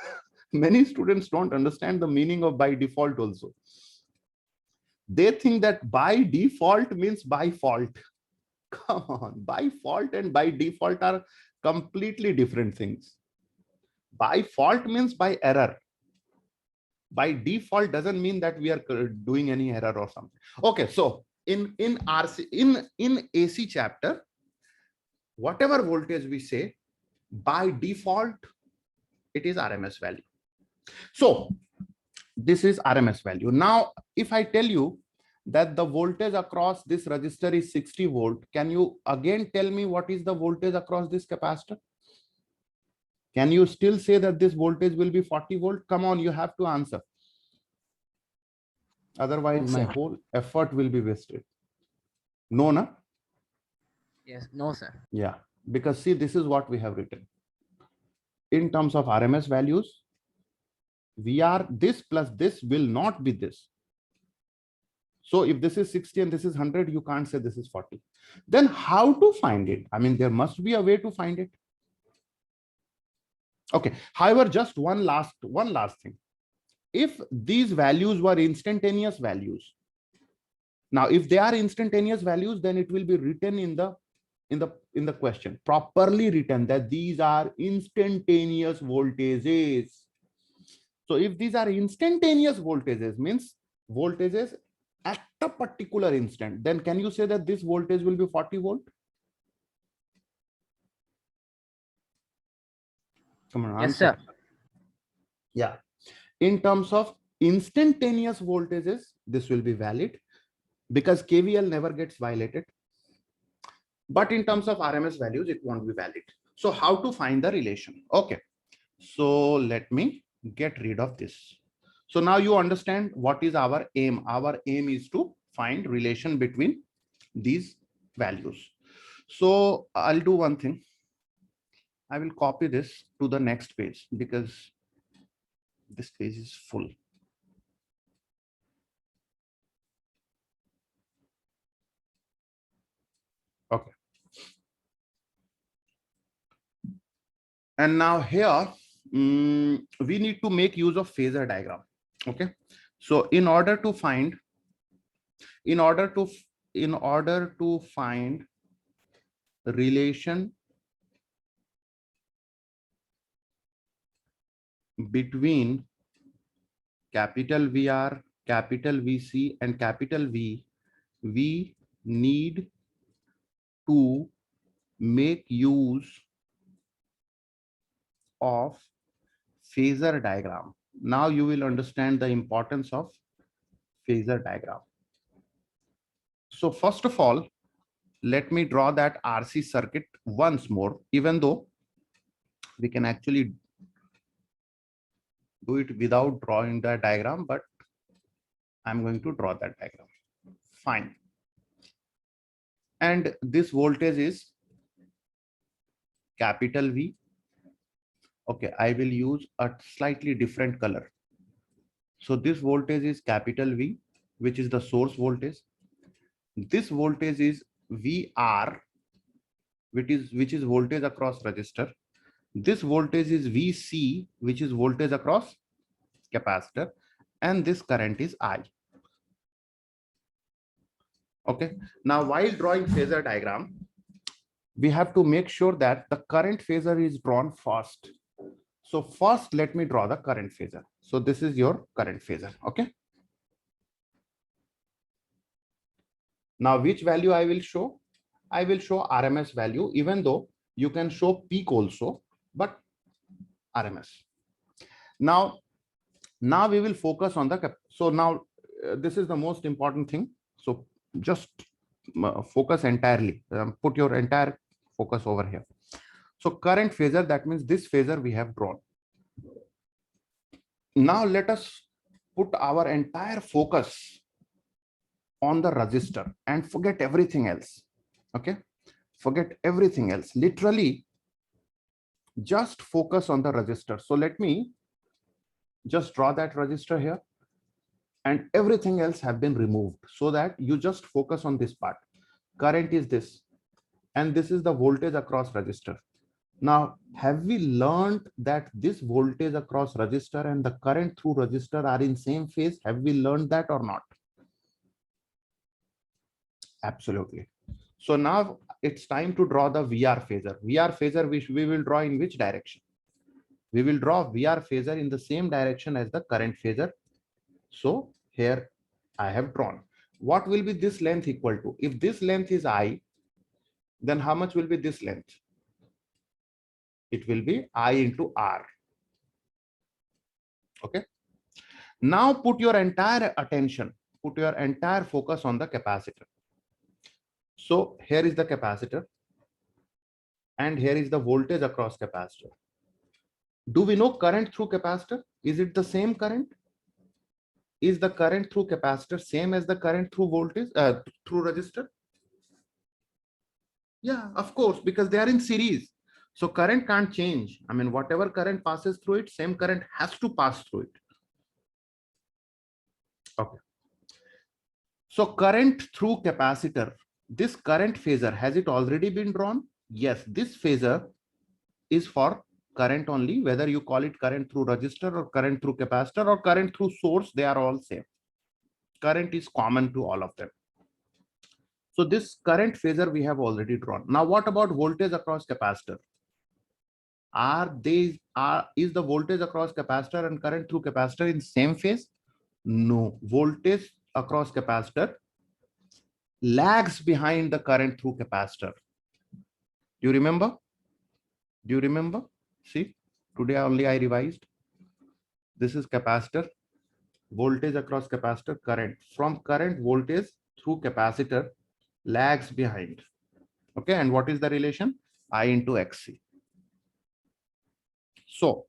many students don't understand the meaning of by default also. They think that by default means by fault. Come on, by fault and by default are completely different things. By fault means by error. By default doesn't mean that we are doing any error or something. Okay, so in AC chapter, whatever voltage we say, by default, it is RMS value. So this is RMS value. Now, if I tell you that the voltage across this resistor is 60 volt, can you again tell me what is the voltage across this capacitor? Can you still say that this voltage will be 40 volt? Come on, you have to answer. Otherwise, my whole effort will be wasted. No, na? Yes, no, sir. Yeah, because see, this is what we have written. In terms of RMS values, we are this plus this will not be this. So if this is 60 and this is 100, you can't say this is 40. Then how to find it? I mean, there must be a way to find it. Okay. However, just one last thing. If these values were instantaneous values, now if they are instantaneous values, then it will be written in the question, properly written, that these are instantaneous voltages. So if these are instantaneous voltages, means voltages at a particular instant, then can you say that this voltage will be 40 volt? Come on, Yes, answer. sir. Yeah. In terms of instantaneous voltages, this will be valid because KVL never gets violated. But in terms of RMS values, it won't be valid. So how to find the relation? Okay. So let me get rid of this. So now you understand what is our aim. Our aim is to find relation between these values. So I'll do one thing. I will copy this to the next page because This page is full. Okay. And now here, we need to make use of phasor diagram. Okay. So in order to find relation between capital VR, capital VC, and capital V, we need to make use of phasor diagram. Now you will understand the importance of phasor diagram. So first of all, let me draw that RC circuit once more, even though we can actually do it without drawing the diagram, but I'm going to draw that diagram. Fine. And this voltage is capital V. Okay, I will use a slightly different color. So this voltage is capital V, which is the source voltage. This voltage is VR, which is voltage across resistor. This voltage is VC, which is voltage across capacitor, and this current is I. Okay. Now, while drawing phasor diagram, we have to make sure that the current phasor is drawn first. So first, let me draw the current phasor. So this is your current phasor. Okay. Now, which value I will show? I will show RMS value, even though you can show peak also, but RMS. Now we will focus on the, so now this is the most important thing. So just focus entirely, put your entire focus over here. So current phasor, that means this phasor we have drawn. Now let us put our entire focus on the resistor and forget everything else. Okay, forget everything else. Literally, just focus on the resistor. So let me just draw that resistor here, and everything else have been removed so that you just focus on this part. Current is this, and this is the voltage across resistor. Now, have we learned that this voltage across resistor and the current through resistor are in same phase? Have we learned that or not? Absolutely. So now it's time to draw the VR phasor. VR phasor, which we will draw in which direction? We will draw VR phasor in the same direction as the current phasor. So here I have drawn. What will be this length equal to? If this length is I, then how much will be this length? It will be I into R. Okay. Now put your entire attention, put your entire focus on the capacitor. So here is the capacitor, and here is the voltage across capacitor. Do we know current through capacitor? Is it the same current? Is the current through capacitor same as the current through voltage, through resistor? Yeah, of course, because they are in series. So current can't change. I mean, whatever current passes through it, same current has to pass through it. Okay. So current through capacitor, this current phasor, has it already been drawn? Yes, this phasor is for current only, whether you call it current through resistor or current through capacitor or current through source, they are all same. Current is common to all of them. So this current phasor we have already drawn. Now what about voltage across capacitor? Is the voltage across capacitor and current through capacitor in same phase? No, voltage across capacitor lags behind the current through capacitor. Do you remember? Do you remember? See, today only I revised. This is capacitor, voltage across capacitor, current. From current, voltage through capacitor lags behind. Okay, and what is the relation? I into XC. So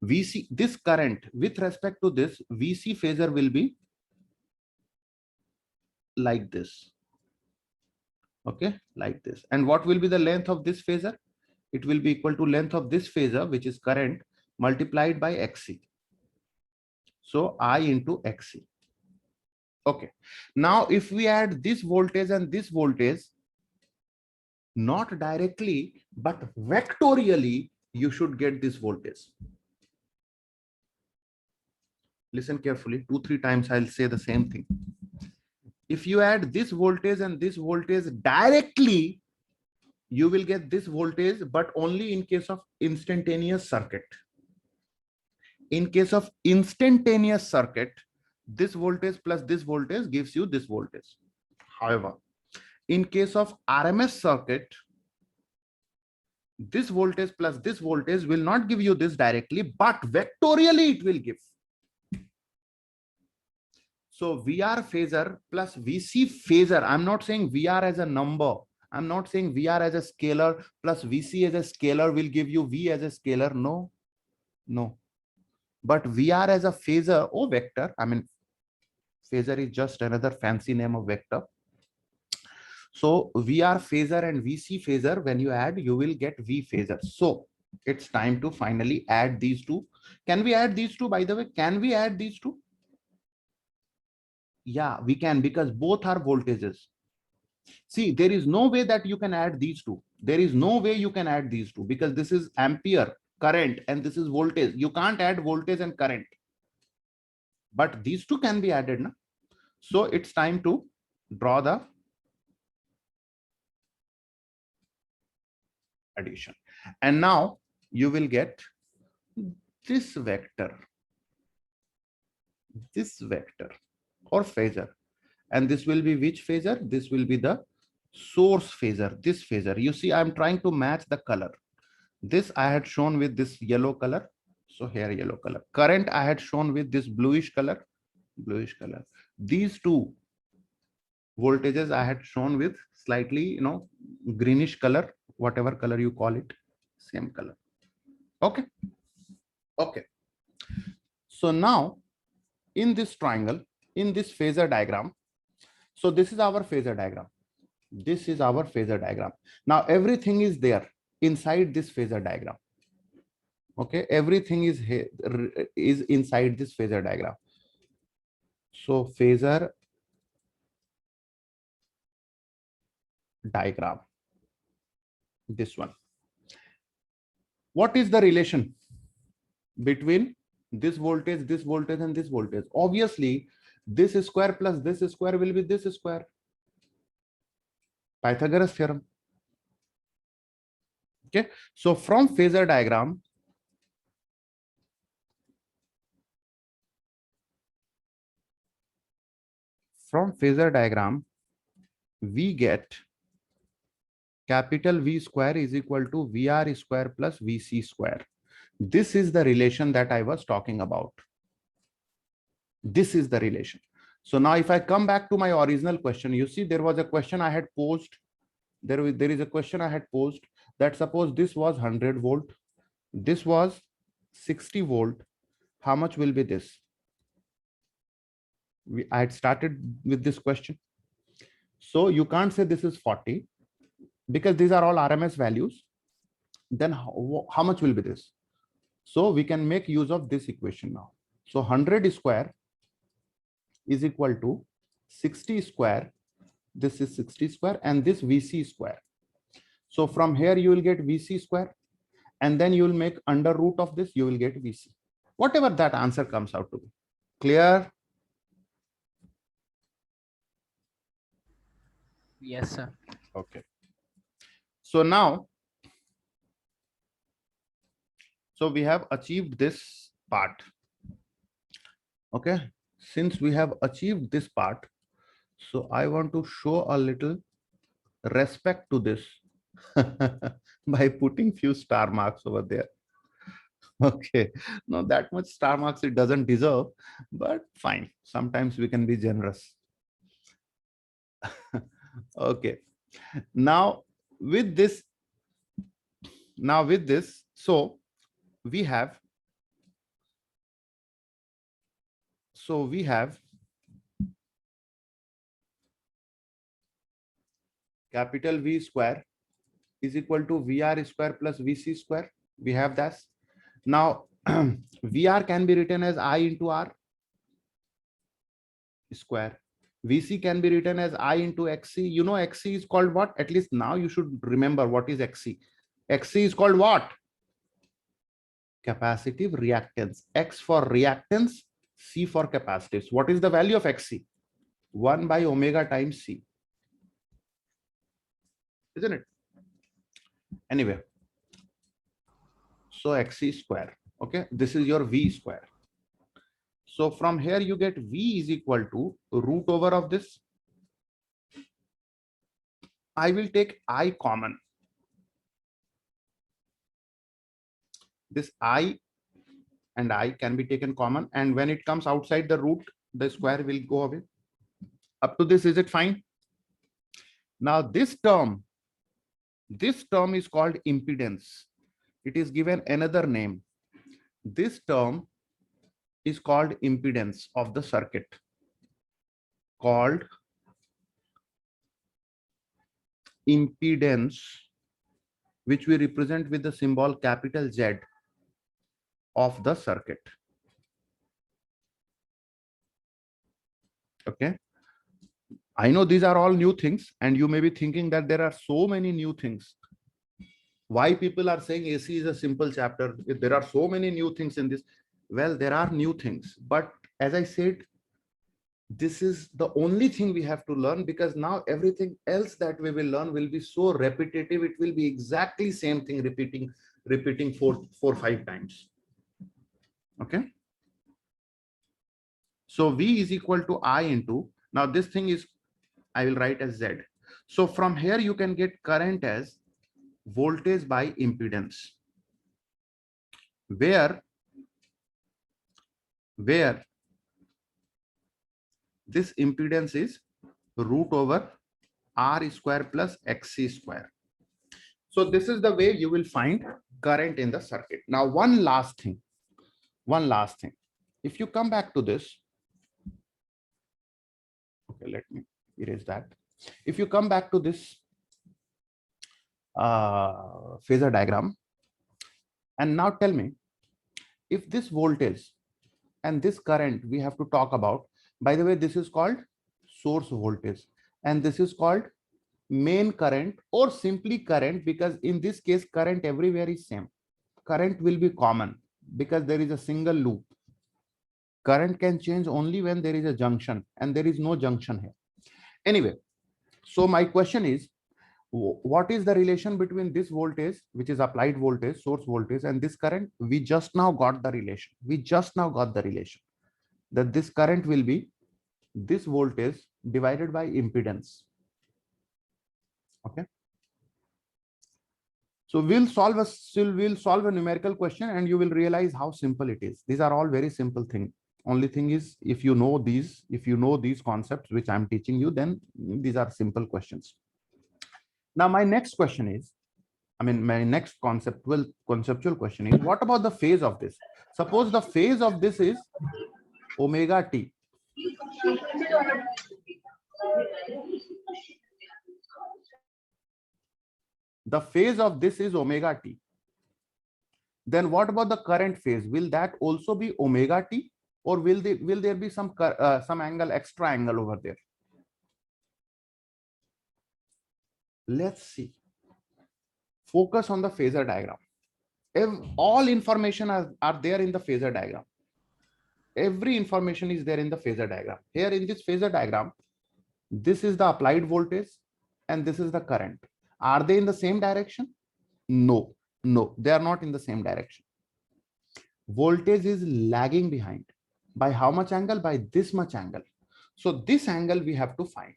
VC, this current with respect to this VC phasor will be like this. Okay, like this. And what will be the length of this phasor? It will be equal to length of this phasor, which is current, multiplied by XC. So I into XC. Okay. Now, if we add this voltage and this voltage, not directly, but vectorially, you should get this voltage. Listen carefully, 2-3 times I'll say the same thing. If you add this voltage and this voltage directly, you will get this voltage, but only in case of instantaneous circuit. In case of instantaneous circuit, this voltage plus this voltage gives you this voltage. However, in case of RMS circuit, this voltage plus this voltage will not give you this directly, but vectorially it will give. So VR phasor plus VC phasor. I'm not saying VR as a number. I'm not saying VR as a scalar plus VC as a scalar will give you V as a scalar. No, no. But VR as a phasor or vector, I mean, phasor is just another fancy name of vector. So VR phasor and VC phasor, when you add, you will get V phasor. So it's time to finally add these two. Can we add these two, by the way? Can we add these two? Yeah, we can, because both are voltages. See, there is no way that you can add these two. There is no way you can add these two, because this is ampere current and this is voltage. You can't add voltage and current. But these two can be added. Na? So it's time to draw the addition. And now you will get this vector or phasor. And this will be which phasor? This will be the source phasor, this phasor. You see, I'm trying to match the color. This I had shown with this yellow color. So here yellow color. Current I had shown with this bluish color. These two voltages I had shown with slightly, greenish color, whatever color you call it, same color. Okay. Okay. So now in this triangle, in this phasor diagram, so this is our phasor diagram. This is our phasor diagram. Now everything is there inside this phasor diagram. Okay, everything is here, is inside this phasor diagram. So phasor diagram, this one. What is the relation between this voltage, and this voltage? Obviously, this square plus this square will be this square. Pythagoras theorem. Okay, so from phasor diagram, we get capital V square is equal to VR square plus VC square. This is the relation that I was talking about. This is the relation. So now if I come back to my original question, you see there was a question I had posed. There is a question I had posed that suppose this was 100 volt, this was 60 volt. How much will be this? I had started with this question. So you can't say this is 40 because these are all RMS values. Then how much will be this? So we can make use of this equation now. So 100 square is equal to 60 square. This is 60 square and this VC square. So from here you will get VC square and then you will make under root of this, you will get VC. Whatever that answer comes out to be. Clear? Yes, sir. Okay. So now, so we have achieved this part. Okay. Since we have achieved this part, so I want to show a little respect to this by putting few star marks over there. Okay. Not that much star marks it doesn't deserve, but fine. Sometimes we can be generous. Okay. Now with this, so we have capital V square is equal to VR square plus VC square. We have that. Now VR can be written as I into R square. VC can be written as I into XC. You know, XC is called what? At least now you should remember what is XC. XC is called what? Capacitive reactance. X for reactance, C for capacitance. What is the value of XC? 1 by omega times C. Isn't it? Anyway, so XC square. Okay, this is your V square. So from here you get V is equal to root over of this. I will take I common. This I and I can be taken common, and when it comes outside the root, the square will go away. Up to this, is it fine? Now this term is called impedance. It is given another name. This term is called impedance of the circuit, called impedance, which we represent with the symbol capital Z of the circuit. Okay, I know these are all new things, and you may be thinking that there are so many new things. Why people are saying AC is a simple chapter? If there are so many new things in this, well, there are new things, but as I said, this is the only thing we have to learn, because now everything else that we will learn will be so repetitive. It will be exactly same thing, repeating four or five times. Okay, so V is equal to I into, now this thing is, I will write as Z. So from here you can get current as voltage by impedance, where this impedance is root over R square plus XC square. So this is the way you will find current in the circuit. Now one last thing. If you come back to this, okay, let me erase that. If you come back to this phasor diagram, and now tell me, if this voltage and this current we have to talk about, by the way, this is called source voltage, and this is called main current, or simply current, because in this case current everywhere is same. Current will be common because there is a single loop. Current can change only when there is a junction, and there is no junction here. Anyway, so my question is, what is the relation between this voltage, which is applied voltage, source voltage, and this current? We just now got the relation. That this current will be this voltage divided by impedance. Okay, so we'll solve a numerical question, and you will realize how simple it is. These are all very simple things. Only thing is, if you know these concepts which I'm teaching you, then these are simple questions. Now my next question is, my next conceptual question is, what about the phase of this? Suppose the phase of this is omega t. The phase of this is omega t. Then what about the current phase? Will that also be omega t, or will there be some angle, extra angle over there? Let's see. Focus on the phasor diagram. If all information are there in the phasor diagram. Every information is there in the phasor diagram. Here in this phasor diagram, this is the applied voltage and this is the current. Are they in the same direction? No, they are not in the same direction. Voltage is lagging behind. By how much angle? By this much angle. So this angle we have to find.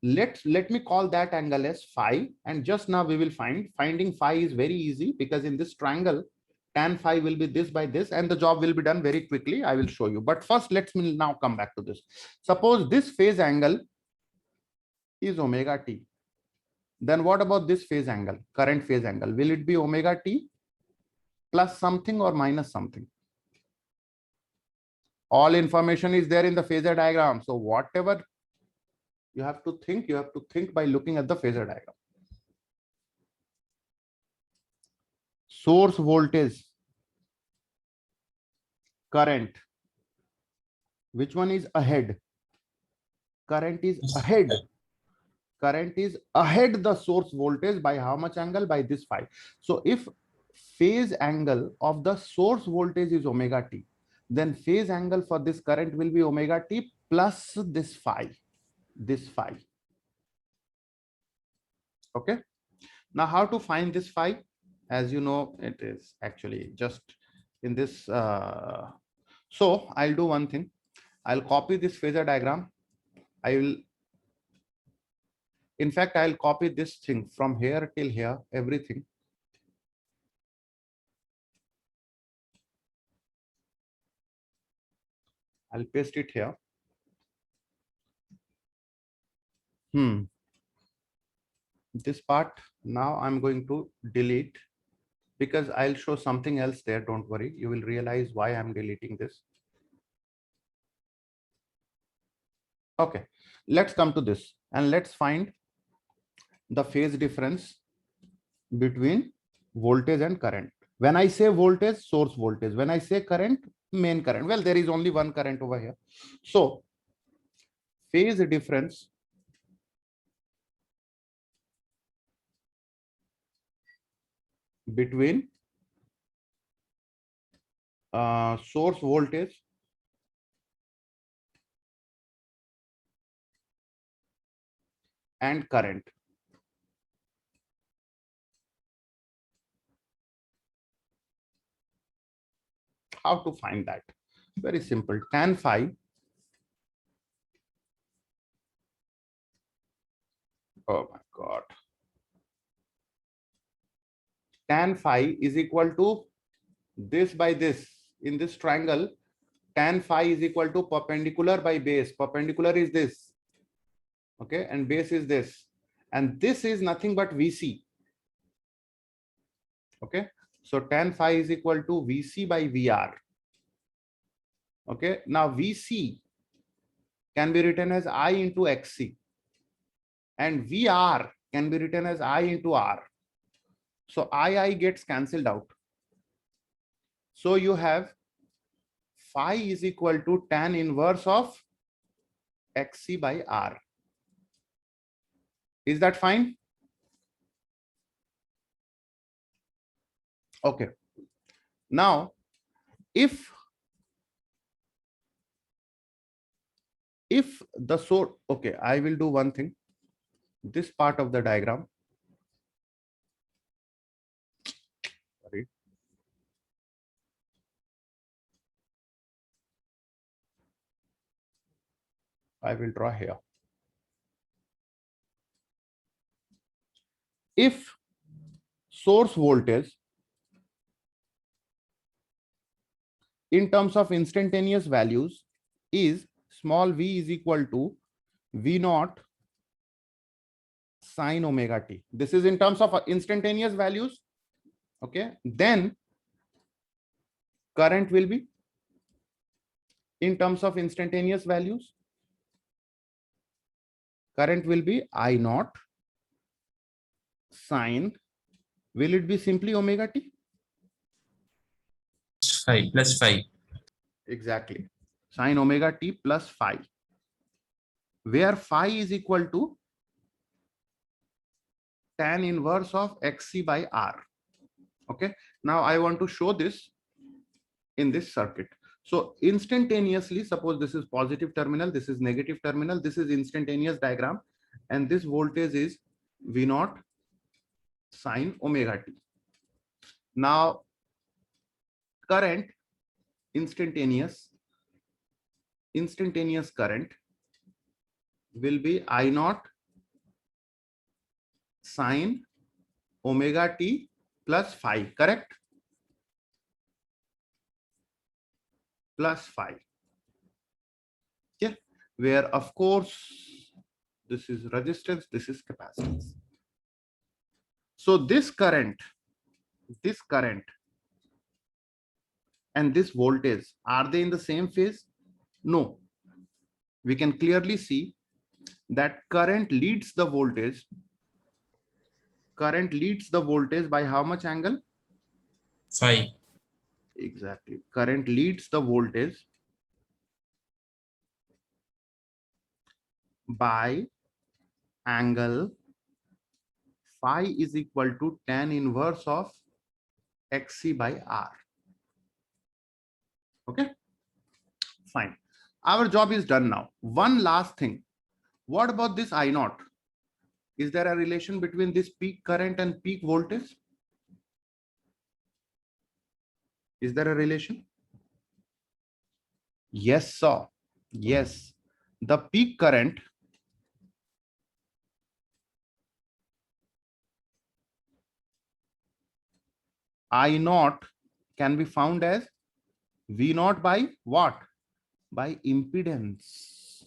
Let me call that angle as phi, and just now we will finding phi is very easy, because in this triangle tan phi will be this by this, and the job will be done very quickly. I will show you, but first let me now come back to this. Suppose this phase angle is omega t. Then what about this phase angle, current phase angle? Will it be omega t plus something or minus something? All information is there in the phasor diagram. So whatever you have to think by looking at the phasor diagram. Source voltage current. Which one is ahead? Current is ahead. Current is ahead the source voltage by how much angle? By this phi. So if phase angle of the source voltage is omega t, then phase angle for this current will be omega t plus this phi. This phi. Okay. Now how to find this phi? As you know, it is actually just in this. So I'll do one thing. I'll copy this phasor diagram. I will, in fact, I'll copy this thing from here till here, everything. I'll paste it here. This part now I'm going to delete because I'll show something else there. Don't worry. You will realize why I'm deleting this. Okay, let's come to this and let's find the phase difference between voltage and current. When I say voltage, source voltage. When I say current, main current. Well, there is only one current over here. So phase difference between source voltage and current. How to find that? Very simple. Tan phi. Oh my God. Tan phi is equal to this by this. In this triangle, tan phi is equal to perpendicular by base. Perpendicular is this. Okay, and base is this. And this is nothing but VC. Okay, so tan phi is equal to VC by VR. Okay, now VC can be written as I into XC. And VR can be written as I into R. So I gets cancelled out. So you have phi is equal to tan inverse of XC by R. Is that fine? Okay. Now, if the source, okay, I will do one thing. This part of the diagram. Sorry. I will draw here. If source voltage in terms of instantaneous values is small v is equal to V naught sine omega t. This is in terms of instantaneous values. Okay, then current will be in terms of instantaneous values. Current will be I naught sine. Will it be simply omega t? Phi plus phi. Exactly. Sine omega t plus phi. Where phi is equal to tan inverse of XC by R. Okay. Now I want to show this in this circuit. So instantaneously, suppose this is positive terminal, this is negative terminal, this is instantaneous diagram, and this voltage is V naught sine omega t. Now current, instantaneous current will be I naught sine omega t plus phi, correct? Plus phi. Yeah, where of course this is resistance, this is capacitance. So this current and this voltage, are they in the same phase? No. We can clearly see that current leads the voltage. Current leads the voltage by how much angle? Phi. Exactly. Current leads the voltage by angle phi is equal to tan inverse of XC by R. Okay, fine. Our job is done now. One last thing. What about this I naught? Is there a relation between this peak current and peak voltage? Is there a relation? Yes, sir. Yes. The peak current I naught can be found as V naught by what? By impedance.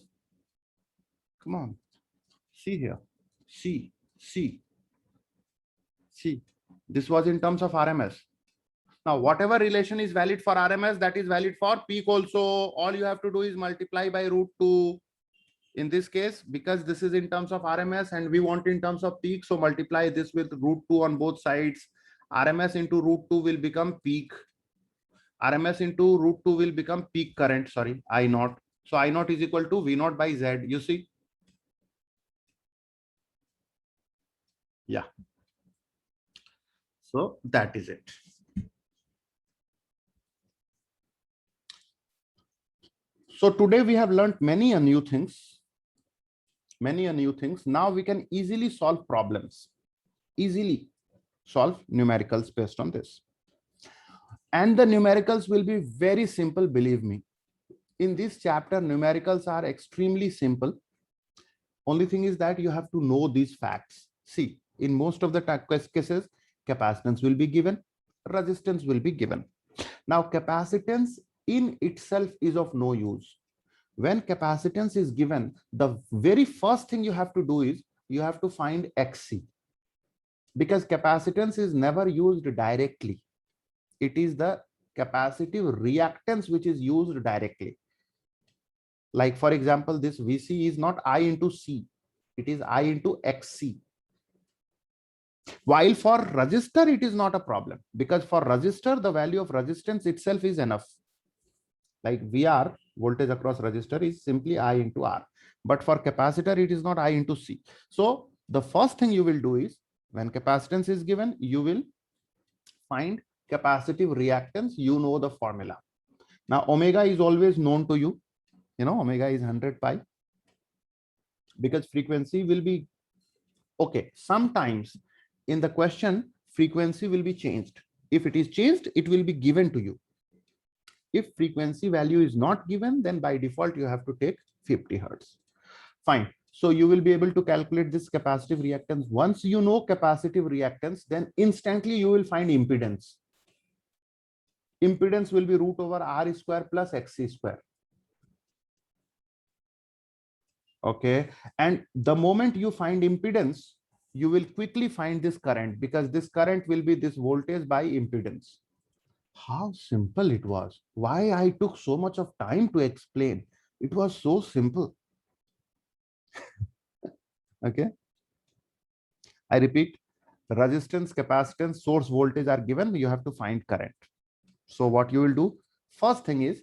Come on. See here. See. This was in terms of RMS. Now, whatever relation is valid for RMS, that is valid for peak also. All you have to do is multiply by √2. In this case, because this is in terms of RMS and we want in terms of peak, so multiply this with √2 on both sides. RMS into √2 will become peak. RMS into √2 will become peak current, sorry, I naught. So I naught is equal to V naught by Z. You see? Yeah. So that is it. So today we have learned many new things. Now we can easily solve problems. Easily solve numericals based on this. And the numericals will be very simple, believe me. In this chapter, numericals are extremely simple. Only thing is that you have to know these facts. See, in most of the cases, capacitance will be given, resistance will be given. Now, capacitance in itself is of no use. When capacitance is given, the very first thing you have to do is you have to find XC. Because capacitance is never used directly. It is the capacitive reactance which is used directly. Like for example, this VC is not I into C, it is I into XC. While for resistor, it is not a problem, because for resistor, the value of resistance itself is enough. Like VR, voltage across resistor, is simply I into R. But for capacitor, it is not I into C. So the first thing you will do is, when capacitance is given, you will find capacitive reactance. You know the formula. Now, omega is always known to you. You know, omega is 100 pi. Because frequency will be, okay, sometimes in the question, frequency will be changed. If it is changed, it will be given to you. If frequency value is not given, then by default, you have to take 50 Hertz. Fine. So you will be able to calculate this capacitive reactance. Once you know capacitive reactance, then instantly you will find impedance. Impedance will be root over R square plus XC square. Okay. And the moment you find impedance, you will quickly find this current, because this current will be this voltage by impedance. How simple it was. Why I took so much of time to explain. It was so simple. Okay. I repeat, resistance, capacitance, source voltage are given. You have to find current. So what you will do, first thing is,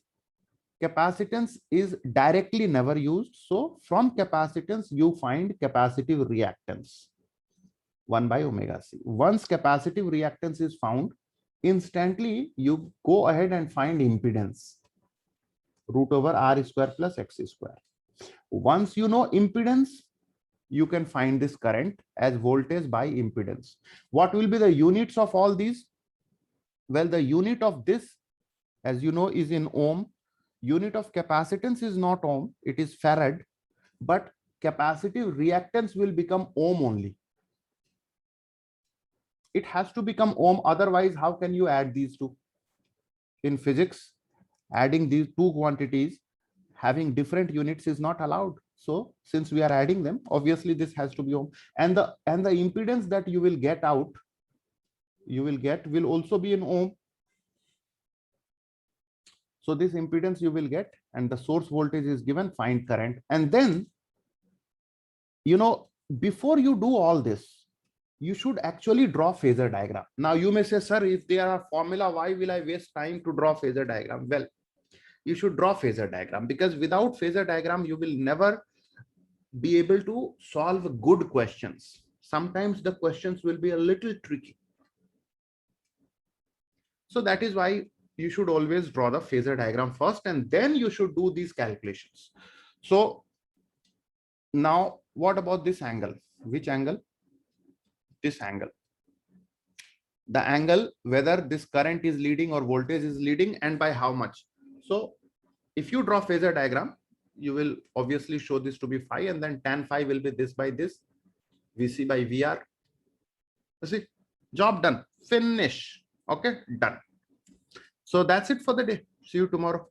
capacitance is directly never used. So from capacitance, you find capacitive reactance, 1 by omega C. Once capacitive reactance is found, instantly you go ahead and find impedance, root over R square plus X square. Once you know impedance, you can find this current as voltage by impedance. What will be the units of all these? Well, the unit of this, as you know, is in ohm. Unit of capacitance is not ohm, it is farad, but capacitive reactance will become ohm only. It has to become ohm, otherwise how can you add these two? In physics, adding these two quantities having different units is not allowed. So since we are adding them, obviously this has to be ohm, and the impedance that you will get out, will also be in ohm. So this impedance you will get, and the source voltage is given, find current. And then, you know, before you do all this, you should actually draw phasor diagram. Now you may say, sir, if there are formula, why will I waste time to draw phasor diagram? Well, you should draw phasor diagram, because without phasor diagram, you will never be able to solve good questions. Sometimes the questions will be a little tricky. So that is why you should always draw the phasor diagram first, and then you should do these calculations. So now what about this angle? Which angle? This angle. The angle, whether this current is leading or voltage is leading, and by how much. So if you draw phasor diagram, you will obviously show this to be phi, and then tan phi will be this by this, VC by VR. You see, job done, finish. Okay, done. So that's it for the day. See you tomorrow.